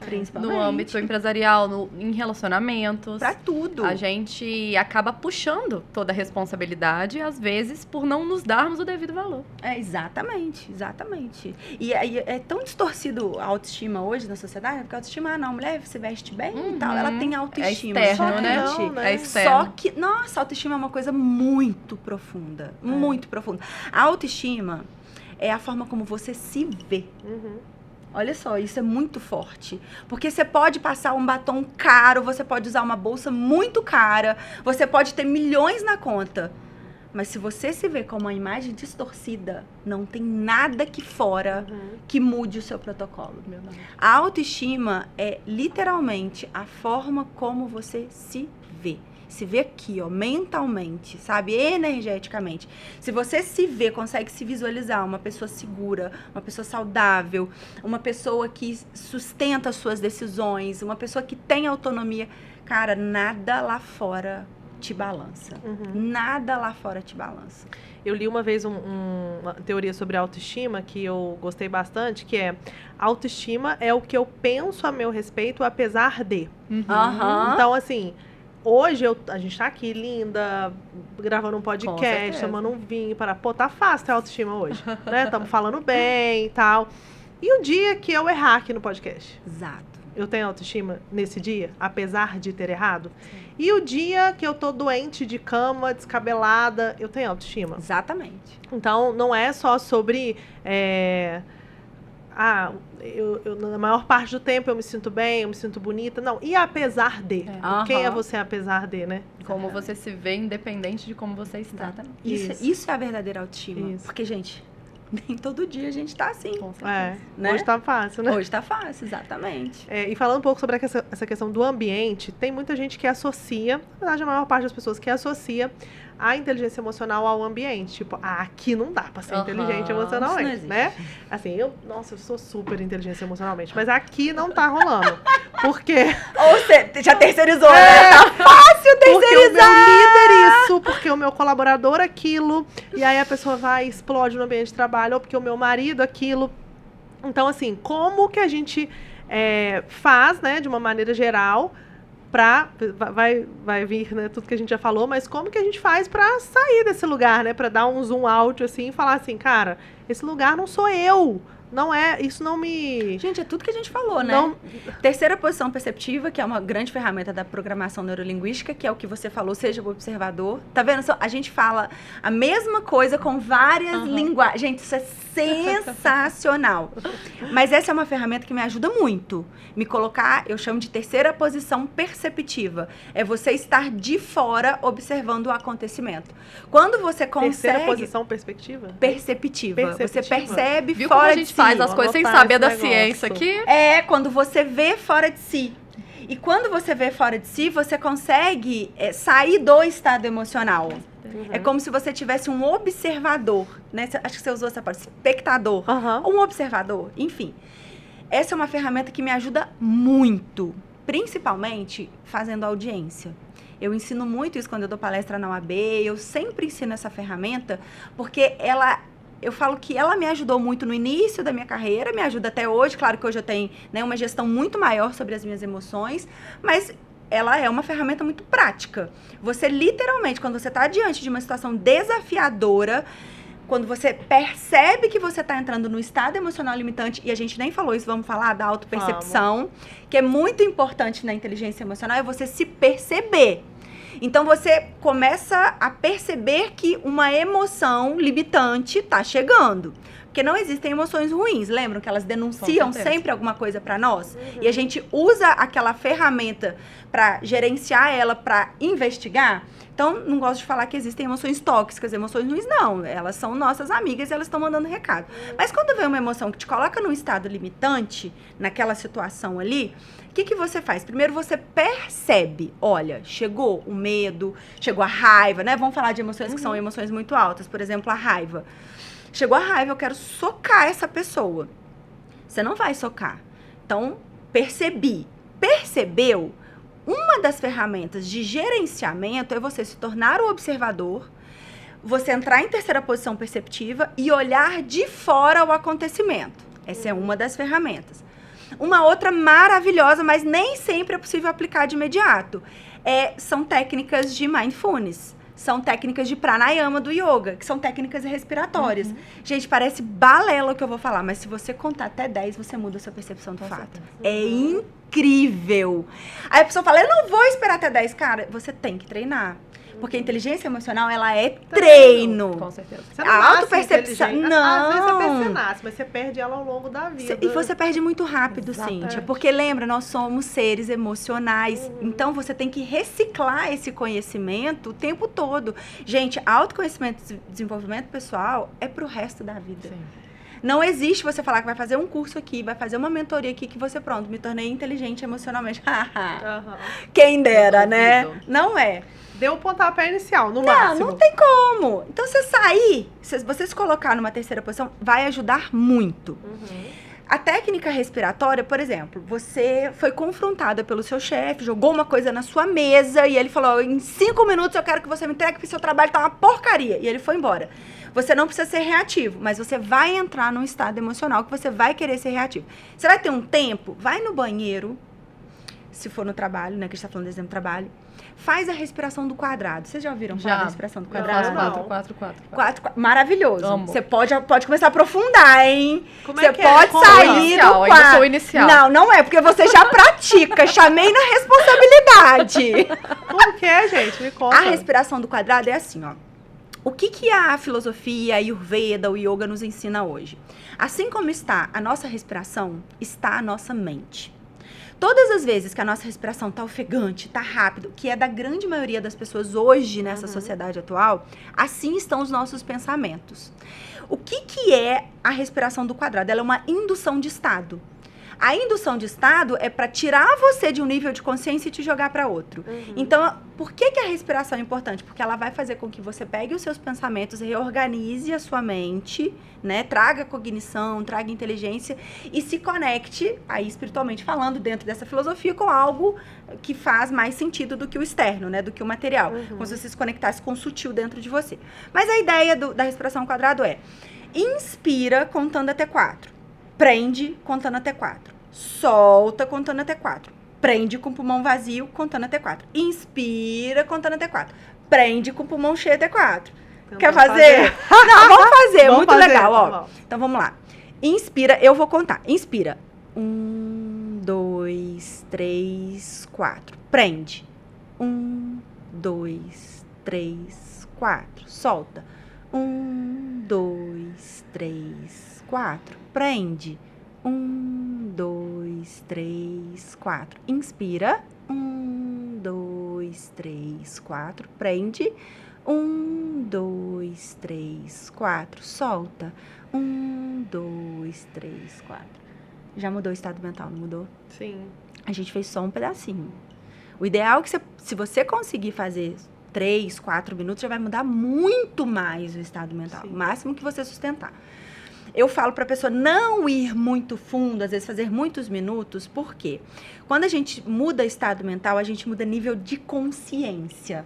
Principalmente. No âmbito empresarial, em relacionamentos. Pra tudo. A gente acaba puxando toda a responsabilidade, às vezes, por não nos darmos o devido valor. Exatamente, exatamente. E aí é tão distorcido a autoestima hoje na sociedade, porque a autoestima, não, a mulher se veste bem e tal, ela tem autoestima. É externo, Só que né? não, né? É externo. Só que, nossa, a autoestima é uma coisa muito profunda, muito profunda. A autoestima é a forma como você se vê. Olha só, isso é muito forte. Porque você pode passar um batom caro, você pode usar uma bolsa muito cara, você pode ter milhões na conta. Mas se você se vê com uma imagem distorcida, não tem nada aqui fora que mude o seu protocolo. A autoestima é literalmente a forma como você se vê. Se vê aqui, ó, mentalmente, sabe? Energeticamente. Se você se vê, consegue se visualizar uma pessoa segura, uma pessoa saudável, uma pessoa que sustenta as suas decisões, uma pessoa que tem autonomia, cara, nada lá fora te balança. Nada lá fora te balança. Eu li uma vez uma teoria sobre autoestima que eu gostei bastante, que é: autoestima é o que eu penso a meu respeito, apesar de. Então, assim, hoje a gente tá aqui, linda, gravando um podcast, tomando um vinho, tá fácil ter autoestima hoje, né? Estamos falando bem e tal. E o dia que eu errar aqui no podcast? Exato. Eu tenho autoestima nesse dia, apesar de ter errado? E o dia que eu tô doente de cama, descabelada, eu tenho autoestima? Exatamente. Então, não é só sobre... na maior parte do tempo eu me sinto bem, eu me sinto bonita. Não, e apesar de? Quem é você apesar de, né? Como você se vê, independente de como você está. Exatamente. Isso é a verdadeira autoestima. Isso. Porque, gente, nem todo dia a gente tá assim. Com certeza. Né? Hoje tá fácil, né? Hoje tá fácil, exatamente. E falando um pouco sobre essa questão do ambiente, tem muita gente que associa, na verdade a maior parte das pessoas que associa a inteligência emocional ao ambiente. Tipo, aqui não dá pra ser inteligente emocionalmente, isso não né? Assim, eu sou super inteligente emocionalmente, mas aqui não tá rolando. Porque... Ou você já terceirizou, né? Tá fácil terceirizar! Porque o meu líder isso, porque o meu colaborador aquilo, e aí a pessoa vai e explode no ambiente de trabalho, ou porque o meu marido aquilo. Então, assim, como que a gente faz, né, de uma maneira geral, vai vir, né, tudo que a gente já falou, mas como que a gente faz pra sair desse lugar, né, pra dar um zoom out, assim, e falar assim, cara, esse lugar não sou eu, não é, isso não me... Gente, é tudo que a gente falou, né? Não... Terceira posição perceptiva, que é uma grande ferramenta da programação neurolinguística, que é o que você falou, seja o observador. Tá vendo? A gente fala a mesma coisa com várias linguagens. Gente, isso é sensacional. Mas essa é uma ferramenta que me ajuda muito. Me colocar, eu chamo de terceira posição perceptiva. É você estar de fora observando o acontecimento. Quando você consegue... Terceira posição perspectiva? Perceptiva. Você percebe Viu fora como a de gente si. faz as coisas sem anotar saber esse da negócio. ciência aqui? É quando você vê fora de si. E quando você vê fora de si, você consegue sair do estado emocional. É como se você tivesse um observador, né? Acho que você usou essa palavra, espectador. Um observador, enfim. Essa é uma ferramenta que me ajuda muito, principalmente fazendo audiência. Eu ensino muito isso quando eu dou palestra na UAB, eu sempre ensino essa ferramenta, porque eu falo que ela me ajudou muito no início da minha carreira, me ajuda até hoje. Claro que hoje eu tenho, né, uma gestão muito maior sobre as minhas emoções, mas ela é uma ferramenta muito prática. Você literalmente, quando você está diante de uma situação desafiadora, quando você percebe que você está entrando no estado emocional limitante, e a gente nem falou isso, vamos falar da autopercepção, que é muito importante na inteligência emocional, é você se perceber. Então, você começa a perceber que uma emoção limitante está chegando. Porque não existem emoções ruins, lembram que elas denunciam sempre alguma coisa para nós? E a gente usa aquela ferramenta para gerenciar ela, para investigar. Então, não gosto de falar que existem emoções tóxicas, emoções ruins, não. Elas são nossas amigas e elas estão mandando recado. Mas quando vem uma emoção que te coloca num estado limitante, naquela situação ali, que você faz? Primeiro você percebe, olha, chegou o medo, chegou a raiva, né? Vamos falar de emoções que são emoções muito altas, por exemplo, a raiva. Chegou a raiva, eu quero socar essa pessoa. Você não vai socar. Então, percebeu? Uma das ferramentas de gerenciamento é você se tornar o observador, você entrar em terceira posição perceptiva e olhar de fora o acontecimento. Essa é uma das ferramentas. Uma outra maravilhosa, mas nem sempre é possível aplicar de imediato, são técnicas de mindfulness. São técnicas de pranayama do yoga, que são técnicas respiratórias. Gente, parece balela o que eu vou falar, mas se você contar até 10, você muda a sua percepção do fato. É incrível. Aí a pessoa fala, eu não vou esperar até 10. Cara, você tem que treinar. Porque a inteligência emocional, ela é treino. Com certeza. Você não A nasce autopercepção, inteligente. não. Às vezes até você nasce, mas você perde ela ao longo da vida. E você perde muito rápido, Exatamente. Cíntia. Porque lembra, nós somos seres emocionais. Então, você tem que reciclar esse conhecimento o tempo todo. Gente, autoconhecimento e desenvolvimento pessoal é pro resto da vida. Sim. Não existe você falar que vai fazer um curso aqui, vai fazer uma mentoria aqui, que você, pronto, me tornei inteligente emocionalmente. Aham. Quem dera, né? duvido. Não é. Deu o pontapé inicial, no Não, máximo. não tem como. Então, você sair, você se colocar numa terceira posição, vai ajudar muito. A técnica respiratória, por exemplo, você foi confrontada pelo seu chefe, jogou uma coisa na sua mesa e ele falou, em 5 minutos eu quero que você me entregue porque seu trabalho tá uma porcaria. E ele foi embora. Você não precisa ser reativo, mas você vai entrar num estado emocional que você vai querer ser reativo. Você vai ter um tempo, vai no banheiro, se for no trabalho, né, que a gente tá falando de exemplo trabalho, faz a respiração do quadrado. Vocês já ouviram falar da respiração do Eu quadrado? faço Não. 4. Maravilhoso. Amo. Você pode começar a aprofundar, hein? Como Você é que é? pode Como sair inicial, do ainda quadro. sou inicial. Não é, porque você já pratica. Chamei na responsabilidade. Como que é, gente? Me conta. A respiração do quadrado é assim, ó. O que a filosofia, a Ayurveda, o yoga nos ensina hoje? Assim como está a nossa respiração, está a nossa mente. Todas as vezes que a nossa respiração tá ofegante, tá rápido, que é da grande maioria das pessoas hoje nessa sociedade atual, assim estão os nossos pensamentos. O que é a respiração do quadrado? Ela é uma indução de estado. A indução de estado é para tirar você de um nível de consciência e te jogar para outro. Então, por que a respiração é importante? Porque ela vai fazer com que você pegue os seus pensamentos, reorganize a sua mente, né? Traga cognição, traga inteligência e se conecte, aí espiritualmente falando, dentro dessa filosofia, com algo que faz mais sentido do que o externo, né? Do que o material. Como se você se conectasse com o sutil dentro de você. Mas a ideia da respiração ao quadrado é: inspira contando até 4. Prende, contando até 4. Solta, contando até 4. Prende com o pulmão vazio, contando até 4. Inspira, contando até 4. Prende com o pulmão cheio até 4. Quer fazer? Não, vamos fazer. Vamos muito fazer, legal, ó. vamos. Então, vamos lá. Inspira, eu vou contar. Inspira. 1, 2, 3, 4. Prende. 1, 2, 3, 4. Solta. 1, 2, 3, 4. Prende. 1, 2, 3, 4. Inspira. 1, 2, 3, 4. Prende. 1, 2, 3, 4. Solta. 1, 2, 3, 4. Já mudou o estado mental, não mudou? Sim. A gente fez só um pedacinho. O ideal é que se você conseguir fazer 3, 4 minutos, já vai mudar muito mais o estado mental. Sim. O máximo que você sustentar. Eu falo para a pessoa não ir muito fundo, às vezes fazer muitos minutos, por quê? Quando a gente muda estado mental, a gente muda nível de consciência.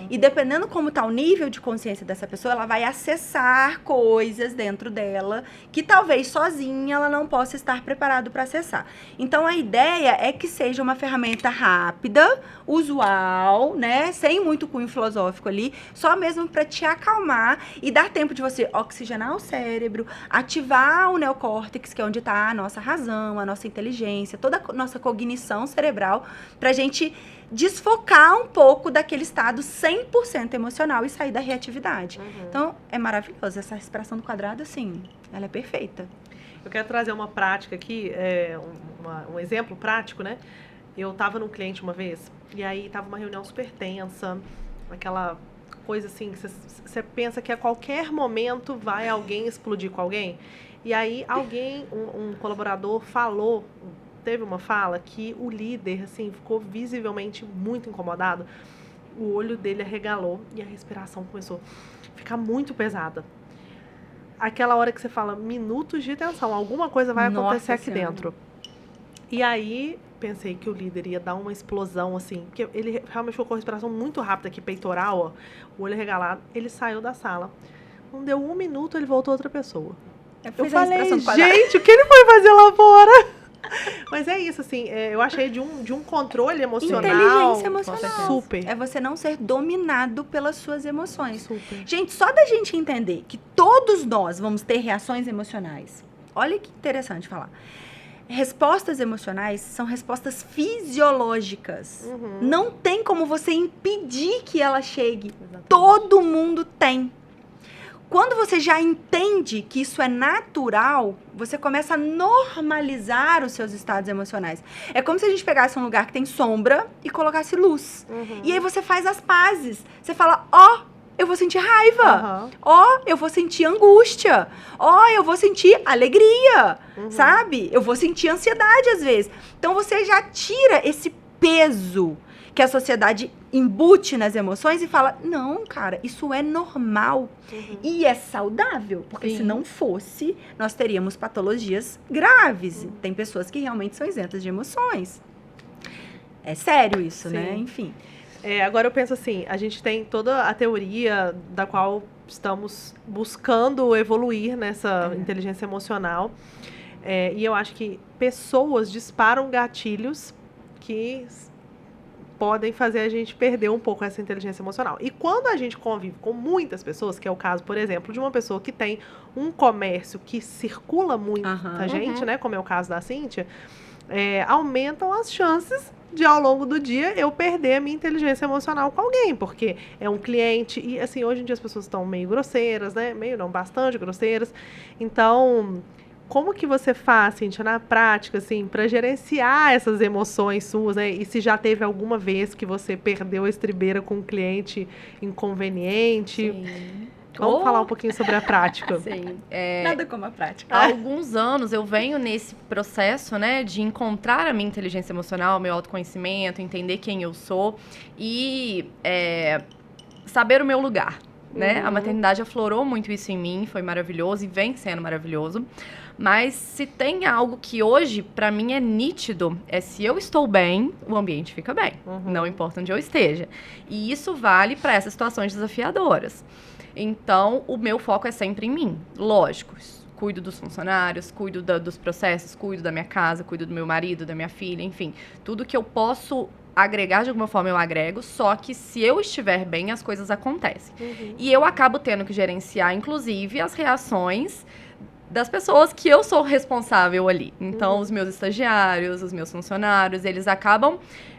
E dependendo como tá o nível de consciência dessa pessoa, ela vai acessar coisas dentro dela que talvez sozinha ela não possa estar preparado para acessar. Então a ideia é que seja uma ferramenta rápida, usual, né, sem muito cunho filosófico ali, só mesmo para te acalmar e dar tempo de você oxigenar o cérebro, ativar o neocórtex, que é onde tá a nossa razão, a nossa inteligência, toda a nossa cognição cerebral, pra gente desfocar um pouco daquele estado 100% emocional e sair da reatividade. Então, é maravilhoso. Essa respiração do quadrado, assim, ela é perfeita. Eu quero trazer uma prática aqui, um exemplo prático, né? Eu tava num cliente uma vez, e aí tava uma reunião super tensa, aquela coisa assim, que você pensa que a qualquer momento vai alguém explodir com alguém. E aí alguém, um colaborador falou teve uma fala que o líder, assim, ficou visivelmente muito incomodado. O olho dele arregalou e a respiração começou a ficar muito pesada. Aquela hora que você fala, minutos de tensão, alguma coisa vai acontecer aqui dentro. E aí, pensei que o líder ia dar uma explosão, assim, porque ele realmente ficou com a respiração muito rápida aqui, peitoral, ó, o olho regalado. Ele saiu da sala. Não deu 1 minuto, ele voltou outra pessoa. Eu falei, gente, o que ele foi fazer lá fora? Mas é isso, assim, eu achei de um controle emocional. Inteligência emocional. Super. É você não ser dominado pelas suas emoções. Super. Gente, só da gente entender que todos nós vamos ter reações emocionais. Olha que interessante falar. Respostas emocionais são respostas fisiológicas. Não tem como você impedir que ela chegue. Exatamente. Todo mundo tem. Quando você já entende que isso é natural, você começa a normalizar os seus estados emocionais. É como se a gente pegasse um lugar que tem sombra e colocasse luz. E aí você faz as pazes. Você fala, eu vou sentir raiva. Eu vou sentir angústia. Eu vou sentir alegria, sabe? Eu vou sentir ansiedade às vezes. Então você já tira esse peso que a sociedade embute nas emoções e fala, não, cara, isso é normal e é saudável, porque se não fosse, nós teríamos patologias graves. Tem pessoas que realmente são isentas de emoções. É sério isso, né? Enfim. Agora eu penso assim, a gente tem toda a teoria da qual estamos buscando evoluir nessa inteligência emocional. E eu acho que pessoas disparam gatilhos que podem fazer a gente perder um pouco essa inteligência emocional. E quando a gente convive com muitas pessoas, que é o caso, por exemplo, de uma pessoa que tem um comércio que circula muita gente, né, como é o caso da Cíntia, aumentam as chances de, ao longo do dia, eu perder a minha inteligência emocional com alguém, porque é um cliente, e assim, hoje em dia as pessoas estão meio grosseiras, né, meio não, bastante grosseiras, então, como que você faz, Cíntia, na prática, assim, para gerenciar essas emoções suas, né, e se já teve alguma vez que você perdeu a estribeira com um cliente inconveniente? Sim. Vamos falar um pouquinho sobre a prática. Sim. Nada como a prática. Há alguns anos eu venho nesse processo, né, de encontrar a minha inteligência emocional, meu autoconhecimento, entender quem eu sou e saber o meu lugar, né? A maternidade aflorou muito isso em mim, foi maravilhoso e vem sendo maravilhoso. Mas se tem algo que hoje, pra mim, é nítido, é se eu estou bem, o ambiente fica bem. Não importa onde eu esteja. E isso vale para essas situações desafiadoras. Então, o meu foco é sempre em mim. Lógico, cuido dos funcionários, cuido dos processos, cuido da minha casa, cuido do meu marido, da minha filha, enfim. Tudo que eu posso agregar de alguma forma eu agrego, só que se eu estiver bem, as coisas acontecem. E eu acabo tendo que gerenciar, inclusive, as reações das pessoas que eu sou responsável ali. Então, os meus estagiários, os meus funcionários, eles acabam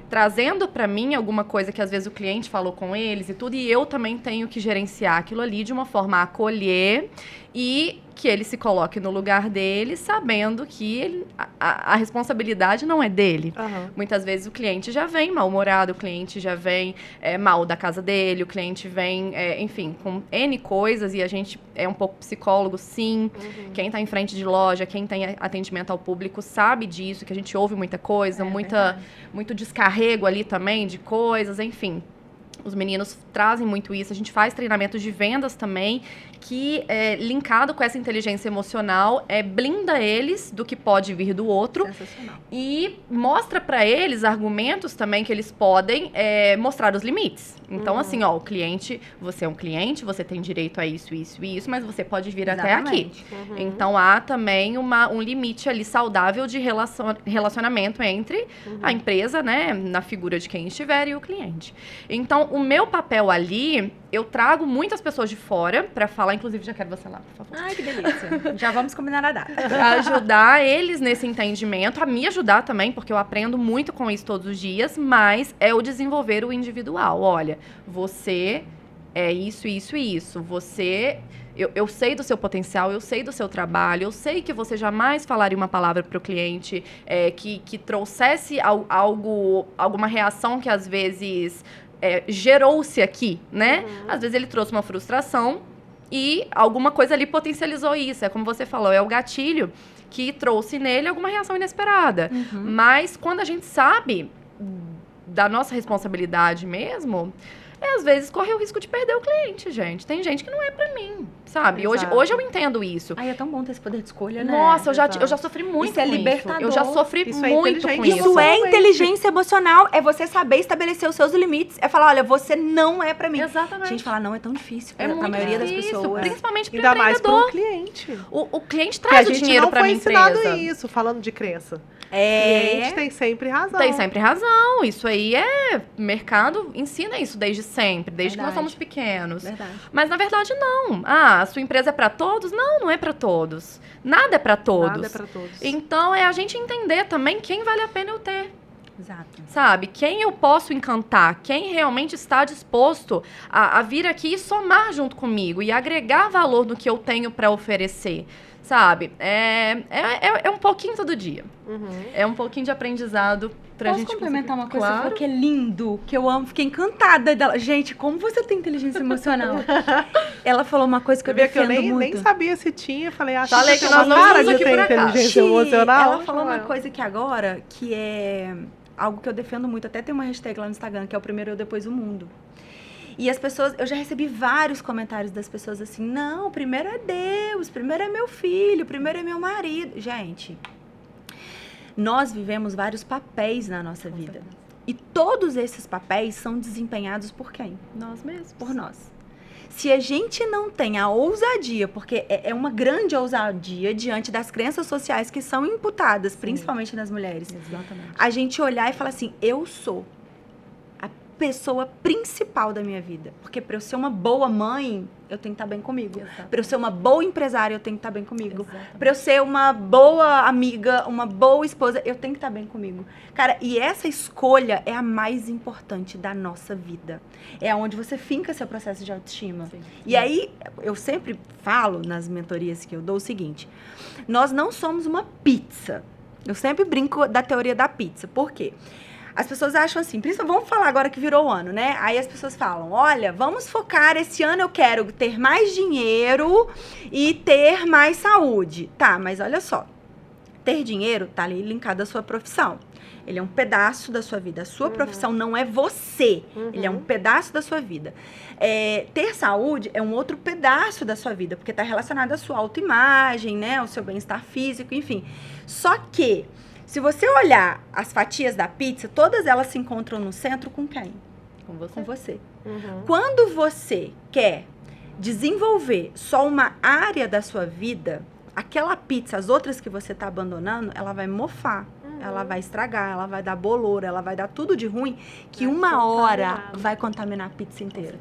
trazendo para mim alguma coisa que às vezes o cliente falou com eles e tudo, e eu também tenho que gerenciar aquilo ali de uma forma a acolher e que ele se coloque no lugar dele, sabendo que a responsabilidade não é dele. Muitas vezes o cliente já vem mal-humorado, o cliente já vem mal da casa dele, o cliente vem, enfim, com N coisas, e a gente é um pouco psicólogo, sim. Quem está em frente de loja, quem tem atendimento ao público sabe disso, que a gente ouve muita coisa, muito descarrego ali também de coisas, enfim. Os meninos trazem muito isso. A gente faz treinamentos de vendas também, que, linkado com essa inteligência emocional, blinda eles do que pode vir do outro. Sensacional. E mostra para eles argumentos também que eles podem mostrar os limites. Então, assim, o cliente, você é um cliente, você tem direito a isso, isso e isso, mas você pode vir até aqui. Então, há também um limite ali saudável de relacionamento entre a empresa, né, na figura de quem estiver, e o cliente. Então, o meu papel ali, eu trago muitas pessoas de fora para falar, inclusive, já quero você lá, por favor. Ai, que delícia. Já vamos combinar a data. Pra ajudar eles nesse entendimento, a me ajudar também, porque eu aprendo muito com isso todos os dias, mas é o desenvolver o individual. Olha, você é isso, isso e isso. Você... Eu sei do seu potencial, eu sei do seu trabalho, eu sei que você jamais falaria uma palavra para o cliente que trouxesse alguma reação que às vezes gerou-se aqui, né? Às vezes ele trouxe uma frustração e alguma coisa ali potencializou isso. É como você falou, é o gatilho que trouxe nele alguma reação inesperada. Mas quando a gente sabe da nossa responsabilidade mesmo, às vezes corre o risco de perder o cliente, gente. Tem gente que não é pra mim, sabe? Hoje eu entendo isso. Ai, é tão bom ter esse poder de escolha, né? Nossa, eu já sofri muito Isso é com libertador. Eu já sofri Isso é muito com inteligente. isso. Isso é inteligência emocional, é você saber estabelecer os seus limites, é falar, olha, você não é pra mim. Exatamente. A gente fala, não, é tão difícil É pra muito maioria das difícil, pessoas. principalmente pro Ainda mais para empreendedor. o cliente. O cliente Porque a traz o gente dinheiro não pra foi minha ensinado empresa. isso, falando de crença. O É. cliente tem sempre razão. Tem sempre razão. Isso aí mercado ensina isso desde sempre, desde que nós Verdade. somos pequenos. Verdade. Mas na verdade não. A sua empresa é pra todos? Não, não é pra todos. Nada é pra todos. Nada é para todos. Então é a gente entender também quem vale a pena eu ter. Exato. Sabe? Quem eu posso encantar, quem realmente está disposto a vir aqui e somar junto comigo e agregar valor no que eu tenho para oferecer, sabe? É um pouquinho todo dia. É um pouquinho de aprendizado pra Posso gente complementar uma conseguir- coisa? Você Claro. falou que é lindo, que eu amo, fiquei encantada dela. Gente, como você tem inteligência emocional? Ela falou uma coisa que Você eu vê que eu defendo nem muito. sabia se tinha. Falei, acho Falei que que tem nós uma não cara estamos de aqui ter por acaso. inteligência Gente, emocional. Ela falou uma Não é. coisa aqui agora que é algo que eu defendo muito. Até tem uma hashtag lá no Instagram, que é o primeiro eu, depois o mundo. E as pessoas, eu já recebi vários comentários das pessoas assim, não, o primeiro é Deus, o primeiro é meu filho, o primeiro é meu marido. Gente, nós vivemos vários papéis na nossa vida. E todos esses papéis são desempenhados por quem? Nós mesmos. Por nós. Se a gente não tem a ousadia, porque é uma grande ousadia diante das crenças sociais que são imputadas, principalmente nas mulheres, Exatamente. a gente olhar e falar assim, eu sou a pessoa principal da minha vida. Porque para eu ser uma boa mãe, eu tenho que estar bem comigo. Exato. Para eu ser uma boa empresária, eu tenho que estar bem comigo. Exatamente. Para eu ser uma boa amiga, uma boa esposa, eu tenho que estar bem comigo. Cara, e essa escolha é a mais importante da nossa vida. É onde você finca seu processo de autoestima. Sim. E aí, eu sempre falo nas mentorias que eu dou o seguinte, nós não somos uma pizza. Eu sempre brinco da teoria da pizza. Por quê? As pessoas acham assim, principalmente, vamos falar agora que virou o ano, né? Aí as pessoas falam, olha, vamos focar, esse ano eu quero ter mais dinheiro e ter mais saúde. Tá, mas olha só, ter dinheiro tá ali linkado à sua profissão. Ele é um pedaço da sua vida. A sua profissão não é você. Ele é um pedaço da sua vida. Ter saúde é um outro pedaço da sua vida, porque está relacionado à sua autoimagem, né? Ao seu bem-estar físico, enfim. Só que, se você olhar as fatias da pizza, todas elas se encontram no centro com quem? Com você. Com você. Uhum. Quando você quer desenvolver só uma área da sua vida, aquela pizza, as outras que você está abandonando, ela vai mofar. Ela vai estragar, ela vai dar bolor, ela vai dar tudo de ruim, que Vai uma hora contaminar. vai contaminar a pizza inteira.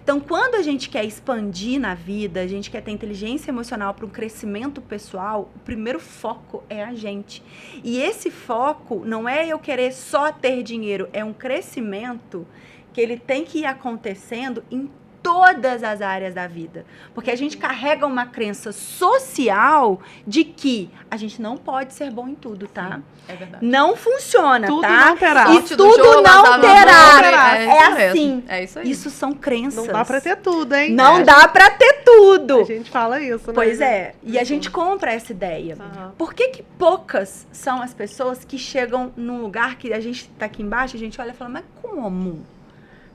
Então, quando a gente quer expandir na vida, a gente quer ter inteligência emocional para um crescimento pessoal, o primeiro foco é a gente. E esse foco não é eu querer só ter dinheiro, é um crescimento que ele tem que ir acontecendo em todas as áreas da vida. Porque a gente carrega uma crença social de que a gente não pode ser bom em tudo, tá? É verdade. Não funciona, Tudo tá? não terá. E Sorte do tudo jogo, não azar do terá. amor, É isso mesmo. assim. É isso aí. Isso são crenças. Não dá pra ter tudo, hein? Não É. dá pra ter tudo. A gente fala isso, né? Pois é. E a gente compra essa ideia. Aham. Por que que poucas são as pessoas que chegam num lugar que a gente tá aqui embaixo, a gente olha e fala, mas como?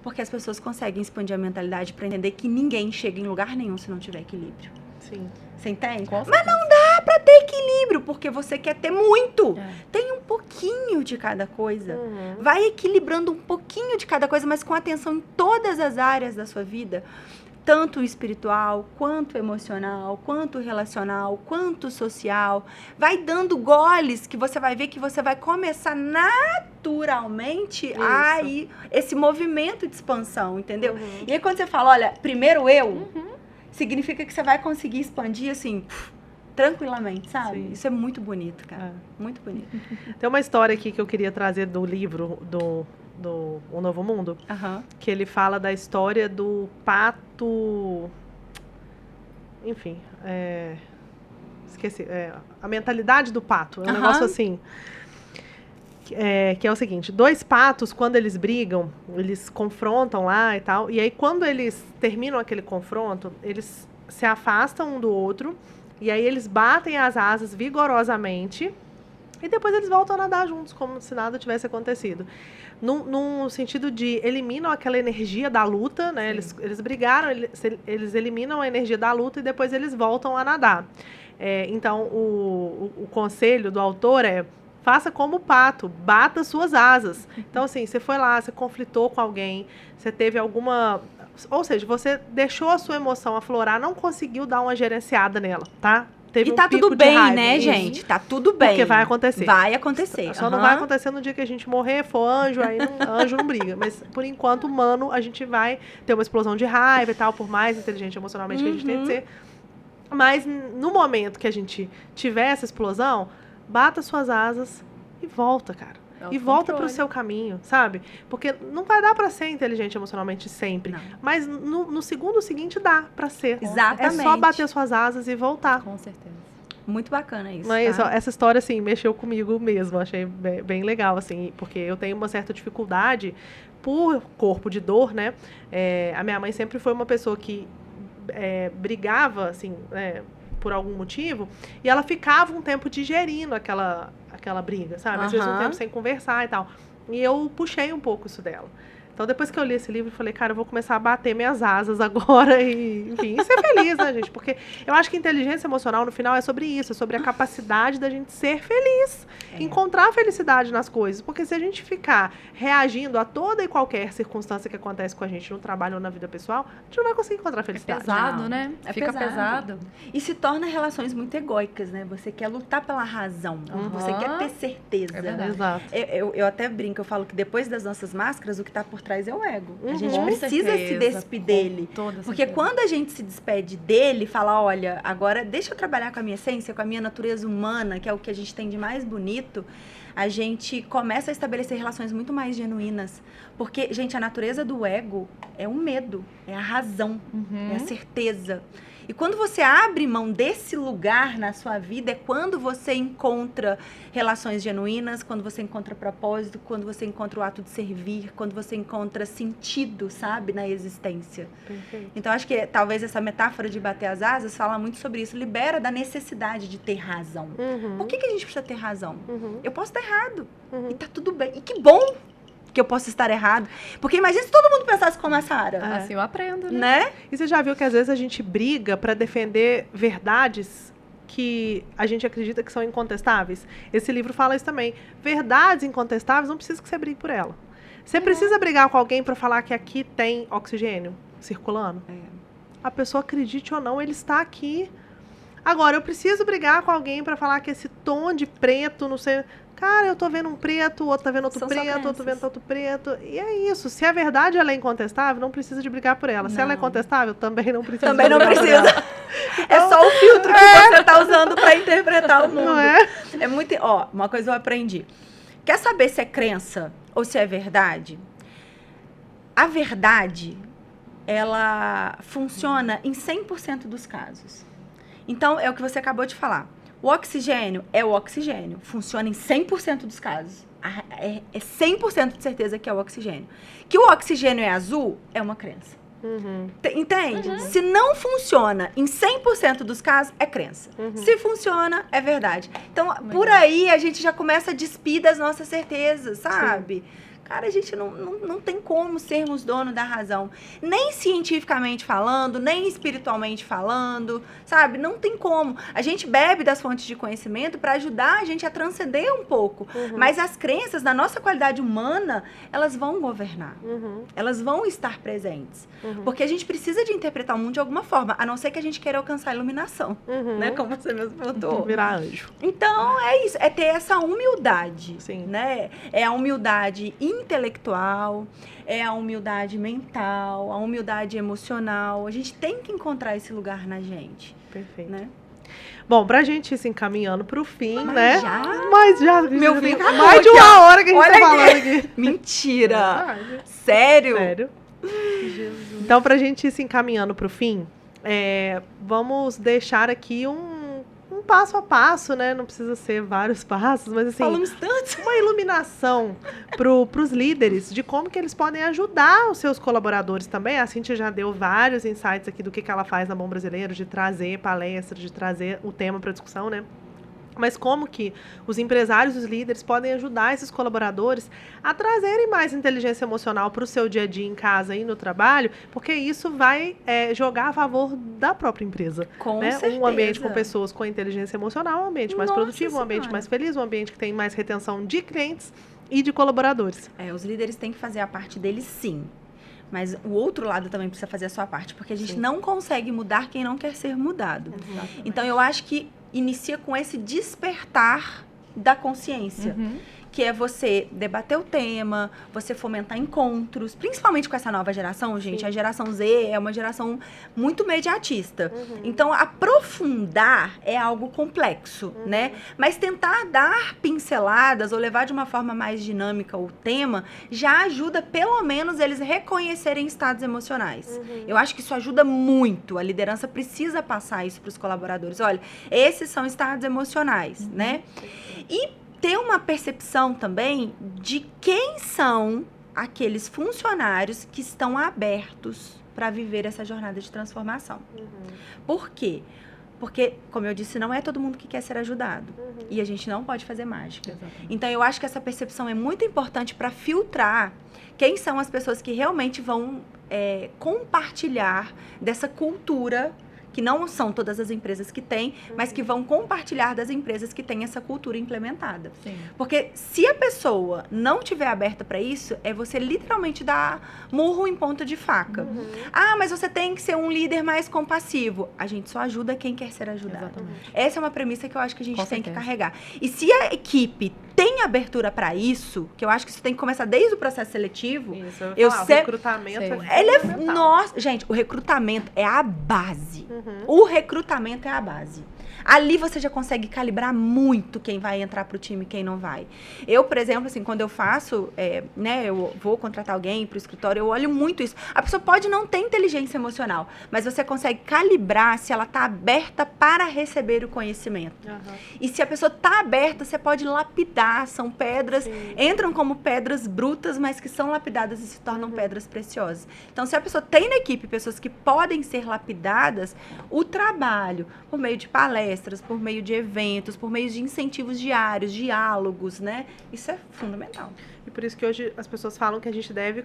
Porque as pessoas conseguem expandir a mentalidade pra entender que ninguém chega em lugar nenhum se não tiver equilíbrio. Sim. Você entende? Com Mas certeza. não dá pra ter equilíbrio, porque você quer ter muito. É. Tem um pouquinho de cada coisa. Uhum. Vai equilibrando um pouquinho de cada coisa, mas com atenção em todas as áreas da sua vida. Tanto espiritual, quanto emocional, quanto relacional, quanto social. Vai dando goles que você vai ver que você vai começar naturalmente a ir, esse movimento de expansão, entendeu? Uhum. E aí quando você fala, olha, primeiro eu, significa que você vai conseguir expandir assim, tranquilamente, sabe? Sim. Isso é muito bonito, cara. Muito bonito. Tem uma história aqui que eu queria trazer do livro do O Novo Mundo, Aham. que ele fala da história do pato... Enfim, esqueci. A mentalidade do pato. É um Aham. negócio assim... que é o seguinte, 2 patos, quando eles brigam, eles confrontam lá e tal, e aí quando eles terminam aquele confronto, eles se afastam um do outro, E aí eles batem as asas vigorosamente e depois eles voltam a nadar juntos, como se nada tivesse acontecido. Num sentido de eliminam aquela energia da luta, né? Eles brigaram, eles eliminam a energia da luta e depois eles voltam a nadar. Então, o conselho do autor é: faça como o pato, bata suas asas. Então, assim, você foi lá, você conflitou com alguém, você teve alguma... Ou seja, você deixou a sua emoção aflorar, não conseguiu dar uma gerenciada nela, tá? Teve E tá pico tudo de bem, raiva. né, Isso. gente? Tá tudo bem. Porque vai acontecer. Vai acontecer. Só não vai acontecer no dia que a gente morrer, for anjo, aí anjo não briga. Mas, por enquanto, humano, a gente vai ter uma explosão de raiva e tal, por mais inteligente emocionalmente que a gente tem que ser. Mas, no momento que a gente tiver essa explosão, bata suas asas e volta, cara. E volta pro seu caminho, sabe? Porque não vai dar pra ser inteligente emocionalmente sempre. Não. Mas no segundo seguinte dá pra ser. Exatamente. É só bater suas asas e voltar. Com certeza. Muito bacana isso, Mas tá? essa história, assim, mexeu comigo mesmo. Achei bem legal, assim. Porque eu tenho uma certa dificuldade por corpo de dor, né? A minha mãe sempre foi uma pessoa que brigava, assim, por algum motivo. E ela ficava um tempo digerindo aquela briga, sabe? Às vezes um tempo sem conversar e tal. E eu puxei um pouco isso dela. Então, depois que eu li esse livro, eu falei, cara, eu vou começar a bater minhas asas agora e, enfim, e ser feliz, né, gente? Porque eu acho que inteligência emocional, no final, é sobre isso, é sobre a capacidade da gente ser feliz, encontrar felicidade nas coisas. Porque se a gente ficar reagindo a toda e qualquer circunstância que acontece com a gente no trabalho ou na vida pessoal, a gente não vai conseguir encontrar felicidade. Pesado, Não. né? Fica pesado. E se torna relações muito egóicas, né? Você quer lutar pela razão, você quer ter certeza. É verdade. Exato. Eu até brinco, eu falo que depois das nossas máscaras, o que tá por trás é o ego. A gente Com precisa se certeza, despir dele. Toda Porque certeza. quando a gente se despede dele, fala, olha, agora deixa eu trabalhar com a minha essência, com a minha natureza humana, que é o que a gente tem de mais bonito, a gente começa a estabelecer relações muito mais genuínas. Porque, gente, a natureza do ego é o medo, é a razão, é a certeza. E quando você abre mão desse lugar na sua vida, é quando você encontra relações genuínas, quando você encontra propósito, quando você encontra o ato de servir, quando você encontra sentido, sabe, na existência. Perfeito. Então, acho que talvez essa metáfora de bater as asas fala muito sobre isso, libera da necessidade de ter razão. Por que a gente precisa ter razão? Eu posso estar errado, e tá tudo bem. E que bom que eu posso estar errado. Porque imagina se todo mundo pensasse como a Sara, Assim eu aprendo, né? né? E você já viu que às vezes a gente briga para defender verdades que a gente acredita que são incontestáveis? Esse livro fala isso também. Verdades incontestáveis, não precisa que você brigue por ela. Você precisa brigar com alguém para falar que aqui tem oxigênio circulando? A pessoa, acredite ou não, ele está aqui. Agora, eu preciso brigar com alguém para falar que esse tom de preto, não sei... Cara, eu tô vendo um preto, o outro tá vendo outro São só preto, outro crenças. vendo outro preto. E é isso. Se a verdade ela é incontestável, não precisa de brigar por ela. Se ela é Não. contestável, também não precisa Também de não brigar por precisa. ela. É só o filtro que você tá usando pra interpretar o mundo. Não é? É muito... Ó, uma coisa eu aprendi. Quer saber se é crença ou se é verdade? A verdade, ela funciona em 100% dos casos. Então, é o que você acabou de falar. O oxigênio é o oxigênio. Funciona em 100% dos casos. É 100% de certeza que é o oxigênio. Que o oxigênio é azul, é uma crença. Entende? Se não funciona em 100% dos casos, é crença. Se funciona, é verdade. Então, por aí, a gente já começa a despir das nossas certezas, sabe? Cara, a gente não tem como sermos dono da razão. Nem cientificamente falando, nem espiritualmente falando, sabe? Não tem como. A gente bebe das fontes de conhecimento para ajudar a gente a transcender um pouco. Mas as crenças, na nossa qualidade humana, elas vão governar. Elas vão estar presentes. Porque a gente precisa de interpretar o mundo de alguma forma, a não ser que a gente queira alcançar a iluminação. Né? Como você mesmo perguntou. Virar anjo. Então, é isso. É ter essa humildade. Sim. Né? É a humildade intelectual, é a humildade mental, a humildade emocional. A gente tem que encontrar esse lugar na gente. Perfeito. Né? Bom, pra gente ir se encaminhando pro fim, Mas né? já? Mas já. Meu já filho tem acabou mais de aqui, uma ó. hora que a gente Olha tá aqui. falando aqui. Mentira! Verdade. Sério? Sério. Então, pra gente ir se encaminhando pro fim, vamos deixar aqui um passo a passo, né? Não precisa ser vários passos, mas assim, Falamos tanto. uma iluminação para os líderes de como que eles podem ajudar os seus colaboradores também. A Cíntia já deu vários insights aqui do que ela faz na Bom Brasileiro, de trazer palestras, de trazer o tema para discussão, né? Mas como que os empresários, os líderes podem ajudar esses colaboradores a trazerem mais inteligência emocional para o seu dia a dia em casa e no trabalho, porque isso vai jogar a favor da própria empresa. Com né? certeza. Um ambiente com pessoas com inteligência emocional, um ambiente mais Nossa produtivo, um ambiente Senhora. mais feliz, um ambiente que tem mais retenção de clientes e de colaboradores. Os líderes têm que fazer a parte deles, sim. Mas o outro lado também precisa fazer a sua parte, porque a gente não consegue mudar quem não quer ser mudado. Então, eu acho que inicia com esse despertar da consciência. Que é você debater o tema, você fomentar encontros, principalmente com essa nova geração, gente. A geração Z é uma geração muito mediatista. Então, aprofundar é algo complexo, né? Mas tentar dar pinceladas ou levar de uma forma mais dinâmica o tema já ajuda, pelo menos, eles reconhecerem estados emocionais. Eu acho que isso ajuda muito. A liderança precisa passar isso para os colaboradores. Olha, esses são estados emocionais, né? E ter uma percepção também de quem são aqueles funcionários que estão abertos para viver essa jornada de transformação. Por quê? Porque, como eu disse, não é todo mundo que quer ser ajudado. E a gente não pode fazer mágica. Exatamente. Então, eu acho que essa percepção é muito importante para filtrar quem são as pessoas que realmente vão compartilhar dessa cultura, que não são todas as empresas que têm, mas que vão compartilhar das empresas que têm essa cultura implementada. Sim. Porque se a pessoa não estiver aberta para isso, é você literalmente dar murro em ponta de faca. Ah, mas você tem que ser um líder mais compassivo. A gente só ajuda quem quer ser ajudado. Exatamente. Essa é uma premissa que eu acho que a gente Com tem que certeza. carregar. E se a equipe tem abertura para isso, que eu acho que isso tem que começar desde o processo seletivo, Isso, eu, Eu falar, sei- o recrutamento Sei. ele é... fundamental. Nossa, gente, o recrutamento é a base. O recrutamento é a base. Ali você já consegue calibrar muito quem vai entrar pro time e quem não vai. Eu, por exemplo, assim, quando eu faço, eu vou contratar alguém pro escritório, eu olho muito isso. A pessoa pode não ter inteligência emocional, mas você consegue calibrar se ela tá aberta para receber o conhecimento. E se a pessoa tá aberta, você pode lapidar. São pedras, entram como pedras brutas, mas que são lapidadas e se tornam pedras preciosas. Então, se a pessoa tem na equipe pessoas que podem ser lapidadas, o trabalho, por meio de palestras, por meio de eventos, por meio de incentivos diários, diálogos, né? Isso é fundamental. E por isso que hoje as pessoas falam que a gente deve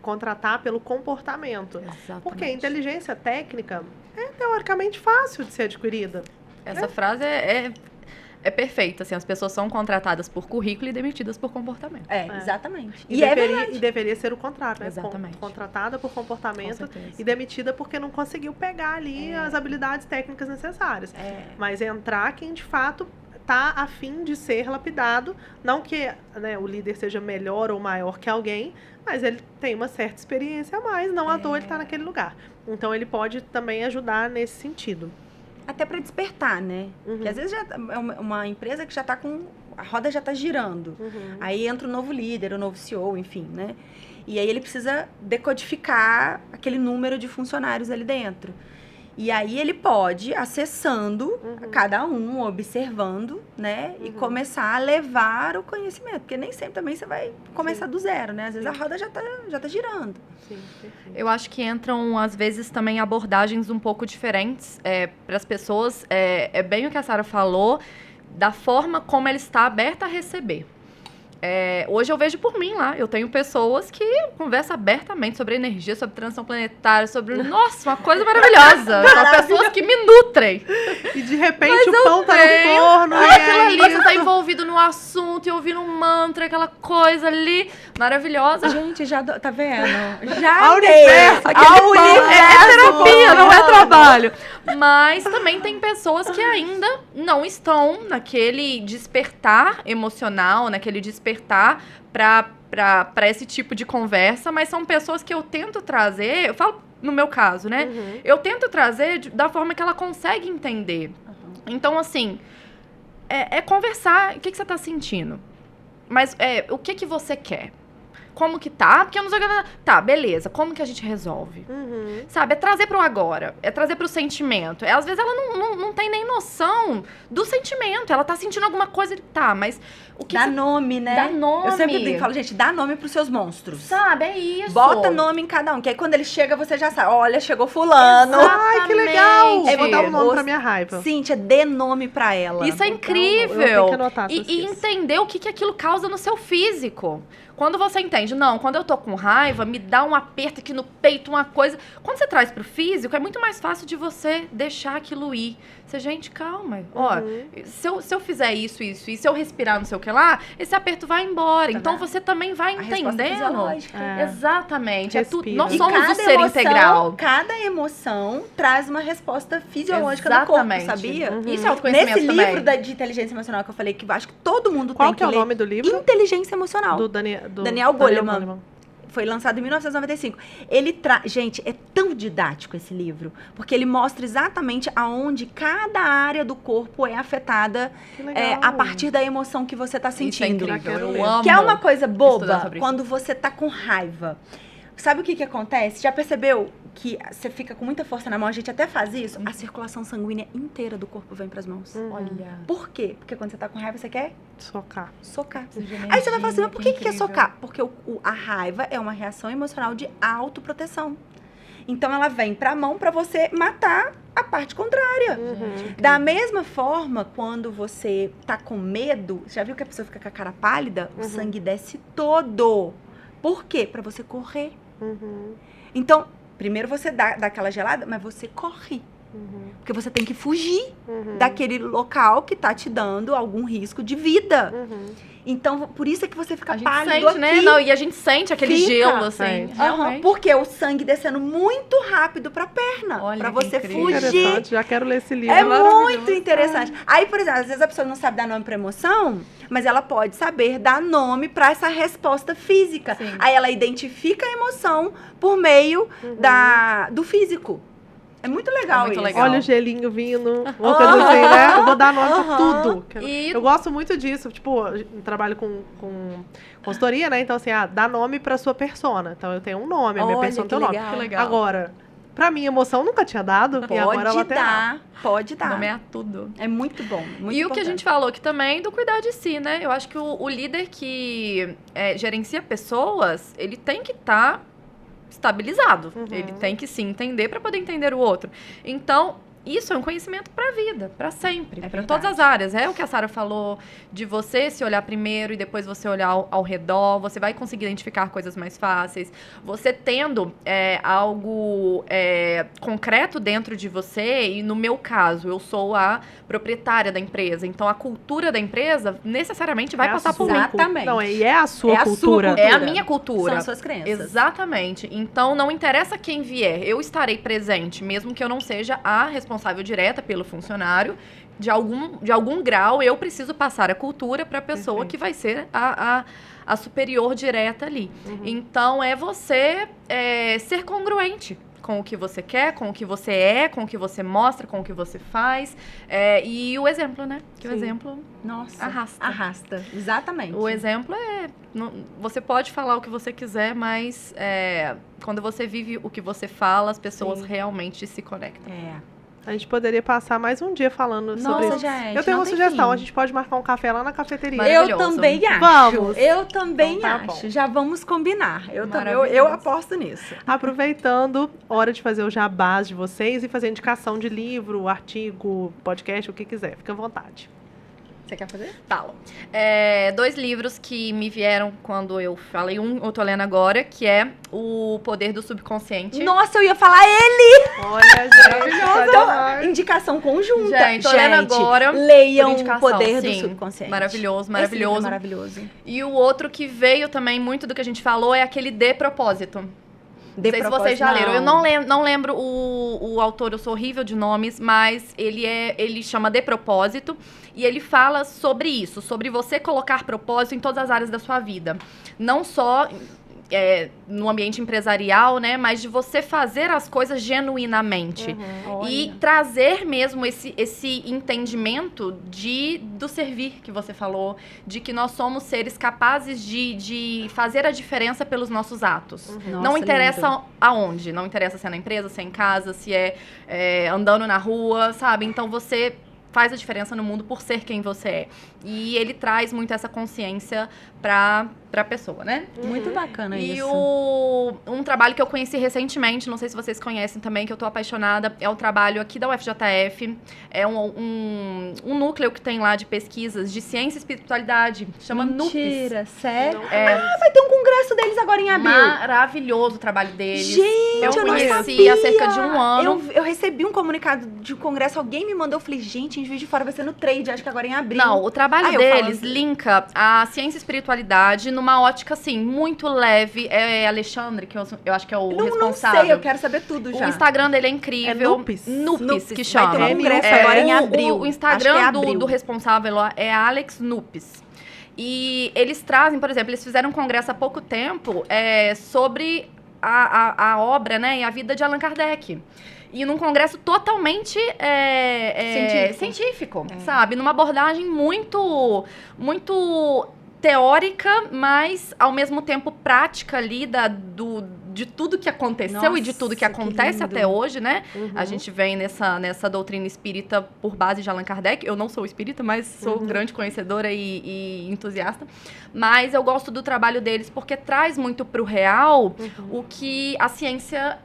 contratar pelo comportamento. Exatamente. Porque a inteligência técnica é teoricamente fácil de ser adquirida. Essa frase é perfeita, assim, as pessoas são contratadas por currículo e demitidas por comportamento. Exatamente. E, deveria ser o contrário, né? Exatamente. Contratada por Com comportamento certeza. e demitida porque não conseguiu pegar ali as habilidades técnicas necessárias. Mas entrar quem de fato está a fim de ser lapidado, não que o líder seja melhor ou maior que alguém, mas ele tem uma certa experiência a mais, não à toa ele está naquele lugar. Então ele pode também ajudar nesse sentido. Até para despertar, né? Porque às vezes já é uma empresa que já tá com... A roda já tá girando. Aí entra o novo líder, o novo CEO, enfim, né? E aí ele precisa decodificar aquele número de funcionários ali dentro. E aí ele pode, acessando cada um, observando, né? E começar a levar o conhecimento. Porque nem sempre também você vai começar do zero, né? Às vezes a roda já tá girando. Sim, perfeito. Eu acho que entram, às vezes, também abordagens um pouco diferentes para as pessoas. É bem o que a Sara falou, da forma como ela está aberta a receber. Hoje eu vejo por mim lá, eu tenho pessoas que conversam abertamente sobre energia, sobre transição planetária, sobre... Nossa, uma coisa maravilhosa! São pessoas que me nutrem. E de repente o pão tá no tenho. forno. Ai, e aquilo é ali, isso. você tá envolvido no assunto e ouvindo um mantra, aquela coisa ali maravilhosa. Gente, tá vendo? Já A universo, É terapia, não é trabalho. Mas também tem pessoas que ainda não estão naquele despertar emocional, naquele despertar para esse tipo de conversa, mas são pessoas que eu tento trazer, eu falo no meu caso, né? Eu tento trazer da forma que ela consegue entender. Então, assim, conversar, o que você tá sentindo? Mas o que você quer? como que tá, porque eu não sei o que... Tá, beleza, como que a gente resolve? Uhum. Sabe, é trazer pro agora, é trazer pro sentimento. Às vezes ela não tem nem noção do sentimento, ela tá sentindo alguma coisa, tá, mas o que... Dá nome, né? Dá nome. Eu sempre falo, gente, dá nome pros seus monstros. Sabe, é isso. Bota nome em cada um, que aí quando ele chega, você já sabe. Olha, chegou fulano. Ai, que legal! Exatamente. Vou dar um nome pra minha raiva. Cíntia, dê nome pra ela. Isso é Eu incrível. tenho que anotar essas E coisas. entender o que aquilo causa no seu físico. Quando você entende, não, quando eu tô com raiva, me dá um aperto aqui no peito, uma coisa. Quando você traz pro físico, é muito mais fácil de você deixar aquilo ir. Você, gente, calma. Ó, se eu fizer isso, e se eu respirar não sei o que lá, esse aperto vai embora. Tá então vendo? você também vai A resposta entendendo. fisiológica. É. Exatamente. É tudo. Respira. Nós E somos o cada ser integral. Cada emoção traz uma resposta fisiológica no corpo, Exatamente. sabia? Isso é autoconhecimento Nesse também. livro de inteligência emocional que eu falei, que eu acho que todo mundo Qual tem que é o ler. nome do livro? Inteligência emocional. Do Daniel Goleman. Foi lançado em 1995. Gente, é tão didático esse livro, porque ele mostra exatamente aonde cada área do corpo é afetada Que legal. a partir da emoção que você tá Isso é sentindo. incrível. quero Eu ler. amo. Que é uma coisa estudar boba sobre isso. quando você tá com raiva. Sabe o que acontece? Já percebeu que você fica com muita força na mão? A gente até faz isso. A circulação sanguínea inteira do corpo vem pras mãos. Olha. Por quê? Porque quando você tá com raiva, você quer Socar. socar. Precisa de Aí você vai falar assim, energia, mas por que quer incrível. socar? Porque a raiva é uma reação emocional de autoproteção. Então ela vem pra mão pra você matar a parte contrária. Uhum. Da mesma forma, quando você tá com medo, já viu que a pessoa fica com a cara pálida? O sangue desce todo. Por quê? Pra você correr. Uhum. Então, primeiro você dá aquela gelada, mas você corre. Uhum. Porque você tem que fugir Uhum. daquele local que tá te dando algum risco de vida. Uhum. Então, por isso é que você fica A gente pálido sente, aqui. né? Não, e a gente sente aquele Fica. gelo, assim. Sente. Aham, Realmente. porque o sangue descendo muito rápido pra perna. Olha Pra que você incrível. fugir. Interessante, já quero ler esse livro. É Maravilhoso. muito interessante. Aí, por exemplo, às vezes a pessoa não sabe dar nome pra emoção, mas ela pode saber dar nome pra essa resposta física. Sim. Aí ela identifica a emoção por meio do físico. É muito legal muito isso. legal. Olha o gelinho vindo, uma coisa assim, né? Eu vou dar nome pra Aham. tudo. E- Eu gosto muito disso. Tipo, eu trabalho com consultoria, né? Então, assim, dá nome pra sua persona. Então, eu tenho um nome, a minha Olha, persona que tem um nome. legal. Que legal. Agora, pra mim, emoção nunca tinha dado. E agora ela Pode terá. dar, pode dar. Nomear tudo. É muito bom. Muito E o que a importante. gente falou aqui também do cuidar de si, né? Eu acho que o líder que gerencia pessoas, ele tem que estar estabilizado. Uhum. Ele tem que se entender para poder entender o outro. Então, isso é um conhecimento para a vida, para sempre, É para verdade. todas as áreas. É o que a Sara falou, de você se olhar primeiro e depois você olhar ao redor, você vai conseguir identificar coisas mais fáceis. Você tendo algo concreto dentro de você, e no meu caso, eu sou a proprietária da empresa, então a cultura da empresa necessariamente vai É a passar por sua mim. Exatamente. Não, e é a sua É a sua cultura. cultura. É a minha cultura. São as suas crenças. Exatamente. Então, não interessa quem vier, eu estarei presente, mesmo que eu não seja a responsável direta pelo funcionário. De algum grau, eu preciso passar a cultura para a pessoa Perfeito. que vai ser a superior direta ali. Uhum. Então, é você ser congruente com o que você quer, com o que você é, com o que você mostra, com o que você faz. E o exemplo, né? Que o Sim. exemplo Nossa. arrasta. Arrasta. Exatamente. O exemplo você pode falar o que você quiser, mas quando você vive o que você fala, as pessoas Sim. realmente se conectam. A gente poderia passar mais um dia falando sobre Nossa, isso. gente. Eu tenho não uma tem sugestão. fim. A gente pode marcar um café lá na cafeteria. Maravilhoso. Eu também acho. Vamos. Eu também Então tá acho. bom. Já vamos combinar. Eu Maravilhoso. aposto nisso. Aproveitando, hora de fazer o jabás de vocês e fazer indicação de livro, artigo, podcast, o que quiser. Fica à vontade. Você quer fazer? Falo. 2 livros que me vieram quando eu falei. Eu tô lendo agora, que é O Poder do Subconsciente. Nossa, eu ia falar ele! Olha, gente, tá demais. Indicação conjunta. Gente, tô lendo agora Leiam por o indicação, Poder do sim. Subconsciente. Maravilhoso, Esse livro é maravilhoso. maravilhoso. E o outro que veio também muito do que a gente falou é aquele De Propósito. Não sei se vocês já leram. Eu não lembro o autor, eu sou horrível de nomes, mas ele chama De Propósito e ele fala sobre isso, sobre você colocar propósito em todas as áreas da sua vida. Não só no ambiente empresarial, né? Mas de você fazer as coisas genuinamente. E Olha. trazer mesmo esse entendimento do servir que você falou, de que nós somos seres capazes de fazer a diferença pelos nossos atos. Não Nossa, interessa lindo. aonde, não interessa se é na empresa, se é em casa, se é andando na rua, sabe? Então você faz a diferença no mundo por ser quem você é. E ele traz muito essa consciência pra pessoa, né? Muito bacana E isso. um trabalho que eu conheci recentemente, não sei se vocês conhecem também, que eu tô apaixonada, é o trabalho aqui da UFJF. É um núcleo que tem lá de pesquisas de ciência e espiritualidade, chama NUPES. Mentira, sério? É Vai ter um congresso deles agora em abril. maravilhoso o trabalho deles. Gente, eu não conheci sabia. há cerca de um ano. Eu recebi um comunicado de um congresso, alguém me mandou, eu falei, gente, em Juiz de Fora vai ser no Trade, acho que agora em abril. Não, o trabalho eu deles falando- linka a ciência e espiritualidade numa ótica, assim, muito leve. É Alexandre, que eu acho que é o Não responsável. sei, eu quero saber tudo já. O Instagram dele é incrível. É Nupes? Nupes, que Vai chama. ter um congresso É, agora em o- abril. O Acho que Instagram é abril. do responsável lá é Alex Nupes. E eles trazem, por exemplo, eles fizeram um congresso há pouco tempo sobre a obra, né, e a vida de Allan Kardec. E num congresso totalmente científico, sabe? Numa abordagem muito teórica, mas ao mesmo tempo prática ali de tudo que aconteceu e de tudo que Nossa, que acontece lindo. até hoje, né? Uhum. A gente vem nessa doutrina espírita por base de Allan Kardec. Eu não sou espírita, mas sou grande conhecedora e entusiasta. Mas eu gosto do trabalho deles porque traz muito pro real o que a ciência,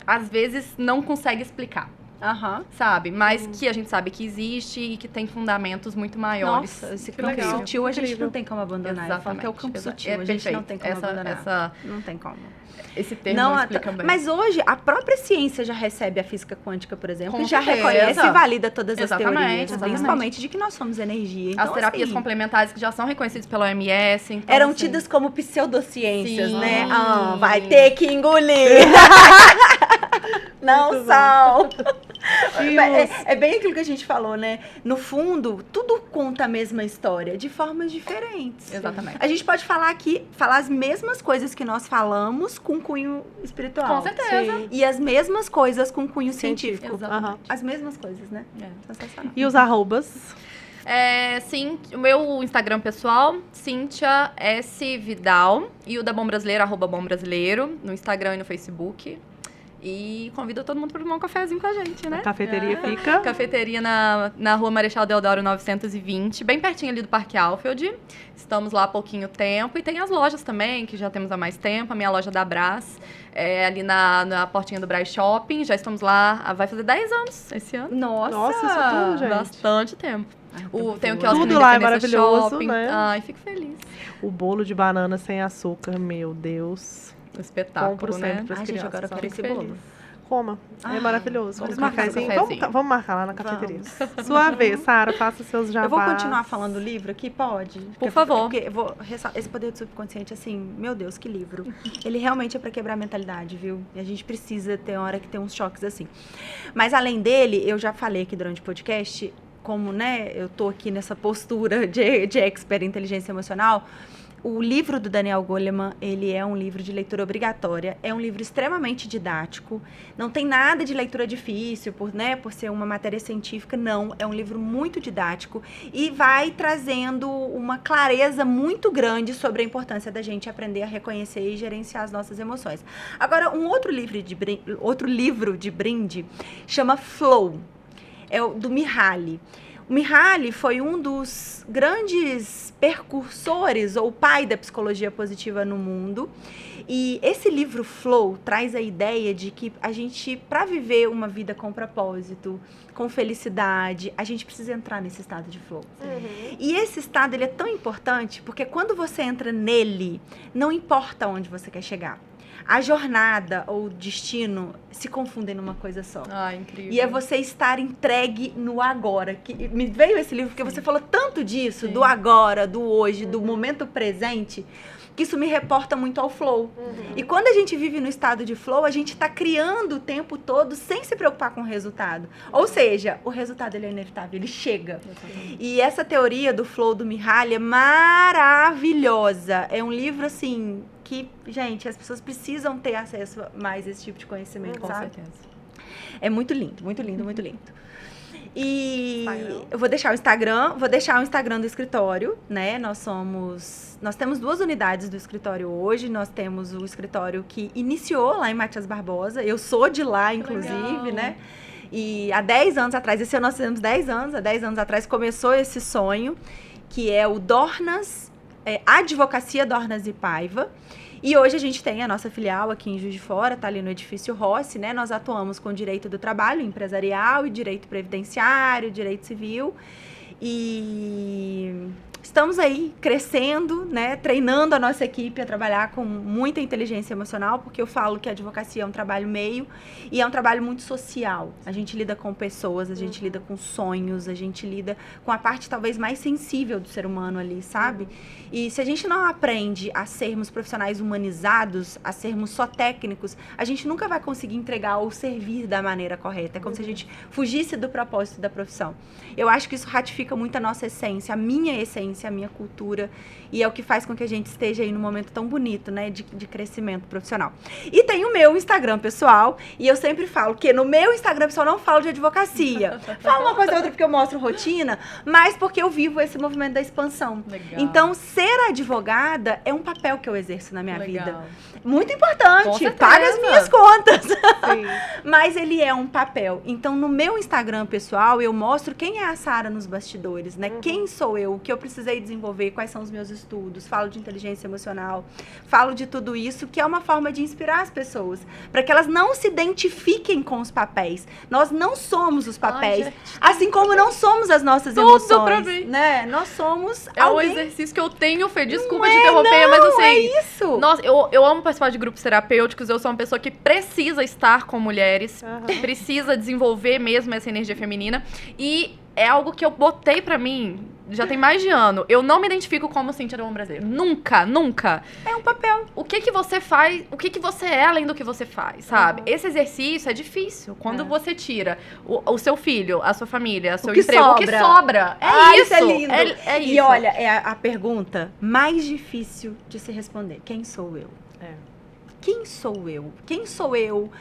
às vezes, não consegue explicar. Aham. Sabe? Mas que a gente sabe que existe e que tem fundamentos muito maiores. Nossa, esse Que campo legal. sutil a gente Incrível. não tem como abandonar. Eu falo que é o campo sutil, a gente não tem como abandonar. Não tem como. Esse termo Não, explica bem. mas hoje a própria ciência já recebe a física quântica, por exemplo, Com e já certeza. reconhece e valida todas as Exatamente, teorias, exatamente. principalmente de que nós somos energia. Então, as terapias assim, complementares que já são reconhecidas pela OMS. Então, eram assim, tidas como pseudociências, Sim. né? Vai ter que engolir. Não Muito bom. são. E É bem aquilo que a gente falou, né? No fundo, tudo conta a mesma história, de formas diferentes. Exatamente. A gente pode falar as mesmas coisas que nós falamos com cunho espiritual. Com certeza. Sim. E as mesmas coisas com cunho científico. Exatamente. Aham. As mesmas coisas, né? É. Sensacional. E os arrobas? Sim, o meu Instagram pessoal, Cíntia S. Vidal. E o da Bom Brasileiro, @bombrasileiro, no Instagram e no Facebook. E convido todo mundo para tomar um cafezinho com a gente, né? A cafeteria fica. Cafeteria na Rua Marechal Deodoro 920, bem pertinho ali do Parque Alfield. Estamos lá há pouquinho tempo. E tem as lojas também, que já temos há mais tempo. A minha loja da Brás, ali na portinha do Brás Shopping. Já estamos lá, vai fazer 10 anos esse ano. Nossa, isso tudo, gente. Bastante tempo. Tem o que quiosque Tudo no lá é Independência maravilhoso, Shopping. né? Ai, fico feliz. O bolo de banana sem açúcar, meu Deus. Um espetáculo, Compro né? sempre pras Ai, gente, crianças. agora eu quero sabe? esse bolo. Coma. É Ai, maravilhoso. vamos Um marcar no cafezinho. cafezinho. Vamos marcar lá na cafeteria. Sua vez, Sara, faça seus jabás. Eu vou continuar falando do livro aqui, pode? Porque- favor. Porque eu vou esse poder do subconsciente, assim, meu Deus, que livro. Ele realmente é pra quebrar a mentalidade, viu? E a gente precisa ter uma hora que tem uns choques assim. Mas além dele, eu já falei aqui durante o podcast, como, né, eu tô aqui nessa postura de expert em inteligência emocional. O livro do Daniel Goleman, ele é um livro de leitura obrigatória, é um livro extremamente didático, não tem nada de leitura difícil, por ser uma matéria científica, não, é um livro muito didático e vai trazendo uma clareza muito grande sobre a importância da gente aprender a reconhecer e gerenciar as nossas emoções. Agora, um outro livro de brinde chama Flow, é o do Mihaly. O Mihaly foi um dos grandes percursores, ou pai da psicologia positiva no mundo. E esse livro Flow traz a ideia de que a gente, para viver uma vida com propósito, com felicidade, a gente precisa entrar nesse estado de flow. E esse estado, ele é tão importante, porque quando você entra nele, não importa onde você quer chegar. A jornada ou o destino se confundem numa coisa só. Ai, incrível. E é você estar entregue no agora. Que me veio esse livro porque você falou tanto disso, Sim. do agora, do hoje, do momento presente, que isso me reporta muito ao flow. E quando a gente vive no estado de flow, a gente está criando o tempo todo sem se preocupar com o resultado. Ou seja, o resultado ele é inevitável, ele chega. E essa teoria do flow do Mihaly é maravilhosa. É um livro, assim, que, gente, as pessoas precisam ter acesso mais a esse tipo de conhecimento, Com sabe? certeza. É muito lindo, muito lindo, muito lindo. E eu vou deixar o Instagram do escritório, né? Nós temos 2 unidades do escritório hoje. Nós temos o escritório que iniciou lá em Matias Barbosa. Eu sou de lá, inclusive, legal. né? E há 10 anos atrás, esse ano nós temos 10 anos, há 10 anos atrás começou esse sonho, que é o Dornas, Advocacia Dornas e Paiva. E hoje a gente tem a nossa filial aqui em Juiz de Fora, tá ali no edifício Rossi, né? Nós atuamos com direito do trabalho empresarial e direito previdenciário, direito civil. E estamos aí crescendo, né? Treinando a nossa equipe a trabalhar com muita inteligência emocional, porque eu falo que a advocacia é um trabalho meio e é um trabalho muito social. A gente lida com pessoas, a gente lida com sonhos, a gente lida com a parte talvez mais sensível do ser humano ali, sabe? E se a gente não aprende a sermos profissionais humanizados, a sermos só técnicos, a gente nunca vai conseguir entregar ou servir da maneira correta. É como se a gente fugisse do propósito da profissão. Eu acho que isso ratifica muito a nossa essência, a minha essência, a minha cultura, e é o que faz com que a gente esteja aí num momento tão bonito, né, de crescimento profissional. E tem o meu Instagram pessoal, e eu sempre falo que no meu Instagram pessoal não falo de advocacia. Falo uma coisa ou outra porque eu mostro rotina, mas porque eu vivo esse movimento da expansão. Legal. Então, ser advogada é um papel que eu exerço na minha Legal. vida. Muito importante, Com certeza. paga as minhas contas. Sim. Mas ele é um papel. Então, no meu Instagram pessoal, eu mostro quem é a Sara nos bastidores, né? Quem sou eu, o que eu precisei desenvolver, quais são os meus estudos, falo de inteligência emocional, falo de tudo isso, que é uma forma de inspirar as pessoas, para que elas não se identifiquem com os papéis. Nós não somos os papéis, gente, assim como não somos as nossas tudo emoções, pra mim. né? Nós somos É um alguém... exercício que eu tenho, Fê. Desculpa te interromper, mas assim... é isso. Nossa, eu amo participar de grupos terapêuticos. Eu sou uma pessoa que precisa estar com mulheres. Precisa desenvolver mesmo essa energia feminina. E é algo que eu botei pra mim já tem mais de ano. Eu não me identifico como Cíntia do Bom Brasileiro. Nunca, nunca. É um papel. O que que você faz, o que que você é além do que você faz, sabe? Esse exercício é difícil. Quando você tira o seu filho, a sua família, o seu que emprego, o que sobra. É Ah, isso. é lindo. É isso. E olha, é a pergunta mais difícil de se responder. Quem sou eu? Quem sou eu? Quem sou eu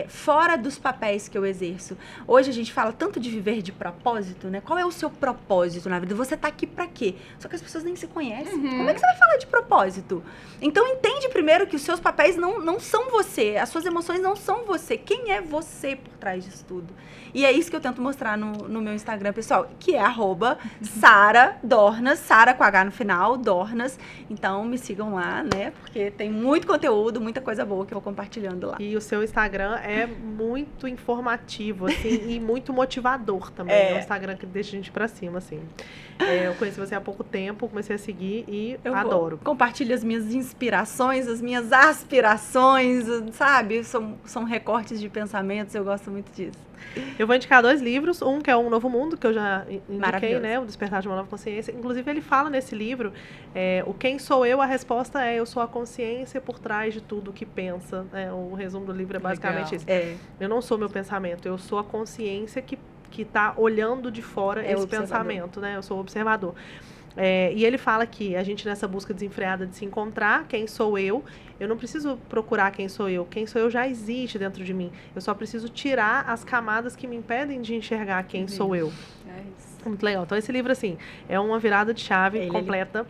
fora dos papéis que eu exerço? Hoje a gente fala tanto de viver de propósito, né? Qual é o seu propósito na vida? Você tá aqui pra quê? Só que as pessoas nem se conhecem. Como é que você vai falar de propósito? Então entende primeiro que os seus papéis não são você. As suas emoções não são você. Quem é você por trás disso tudo? E é isso que eu tento mostrar no meu Instagram, pessoal, que é @Sara Dornas, Sara com H no final, Dornas. Então me sigam lá, né? Porque tem muito conteúdo, muita coisa boa que eu vou compartilhando lá. E o seu Instagram é muito informativo, assim, e muito motivador também. É um Instagram que deixa a gente pra cima, assim. Eu conheci você há pouco tempo, comecei a seguir e Eu adoro. Compartilho as minhas inspirações, as minhas aspirações, sabe? São recortes de pensamentos, eu gosto muito disso. Eu vou indicar 2 livros, um que é Um Novo Mundo, que eu já indiquei, Maravilhoso. né? O Despertar de uma Nova Consciência. Inclusive, ele fala nesse livro, o quem sou eu, a resposta é eu sou a consciência por trás de tudo que pensa. O resumo do livro é basicamente Legal. isso. Eu não sou meu pensamento, eu sou a consciência que tá olhando de fora esse pensamento, né? Eu sou o observador. E ele fala que a gente nessa busca desenfreada de se encontrar, quem sou eu não preciso procurar quem sou eu já existe dentro de mim. Eu só preciso tirar as camadas que me impedem de enxergar quem sou eu. É isso. Muito legal. Então, esse livro, assim, é uma virada de chave completa.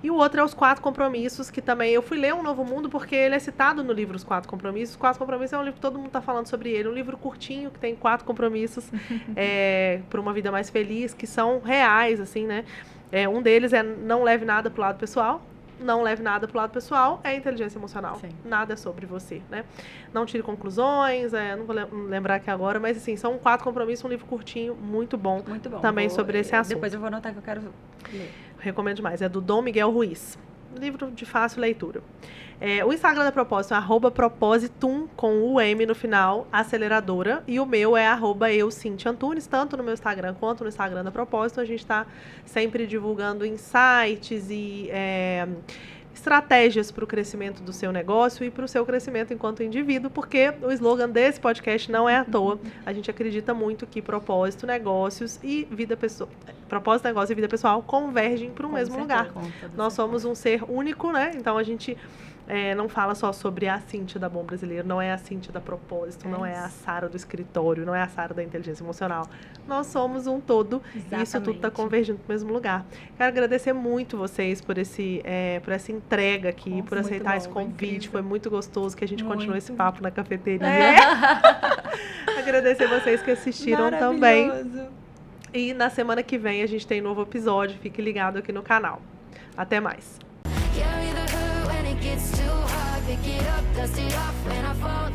E o outro é Os 4 Compromissos, que também eu fui ler Um Novo Mundo porque ele é citado no livro Os 4 Compromissos. Os 4 Compromissos é um livro que todo mundo tá falando sobre ele. Um livro curtinho, que tem 4 compromissos para uma vida mais feliz, que são reais, assim, né? Um deles é não leve nada pro lado pessoal. Não leve nada pro lado pessoal, é inteligência emocional. Sim. Nada é sobre você, né? Não tire conclusões, não vou lembrar aqui agora, mas assim, são 4 compromissos, um livro curtinho, muito bom. Muito bom. Também sobre esse assunto. Depois eu vou anotar que eu quero ler. Recomendo demais. É do Dom Miguel Ruiz. Livro de fácil leitura. O Instagram da Propósito é @Propositum, com o M no final, aceleradora. E o meu é @EuCintiaAntunes, tanto no meu Instagram quanto no Instagram da Propósito. A gente está sempre divulgando insights e estratégias para o crescimento do seu negócio e para o seu crescimento enquanto indivíduo, porque o slogan desse podcast não é à toa. A gente acredita muito que propósito, negócios e vida pessoal, propósito, negócio e vida pessoal convergem para o mesmo lugar. Nós somos um ser único, né? Então a gente não fala só sobre a Cíntia da Bom Brasileiro, não é a Cíntia da Propósito, não é a Sara do escritório, não é a Sara da inteligência emocional. Nós somos um todo. Exatamente. E isso tudo está convergindo para o mesmo lugar. Quero agradecer muito vocês por essa entrega aqui, Nossa, por aceitar muito esse bom, convite. incrível. Foi muito gostoso que a gente continue esse Muito. papo na cafeteria. Agradecer vocês que assistiram também. Maravilhoso. E na semana que vem a gente tem novo episódio. Fique ligado aqui no canal. Até mais. Carry the hurt when it gets too hard. Pick it up, dust it off when I fall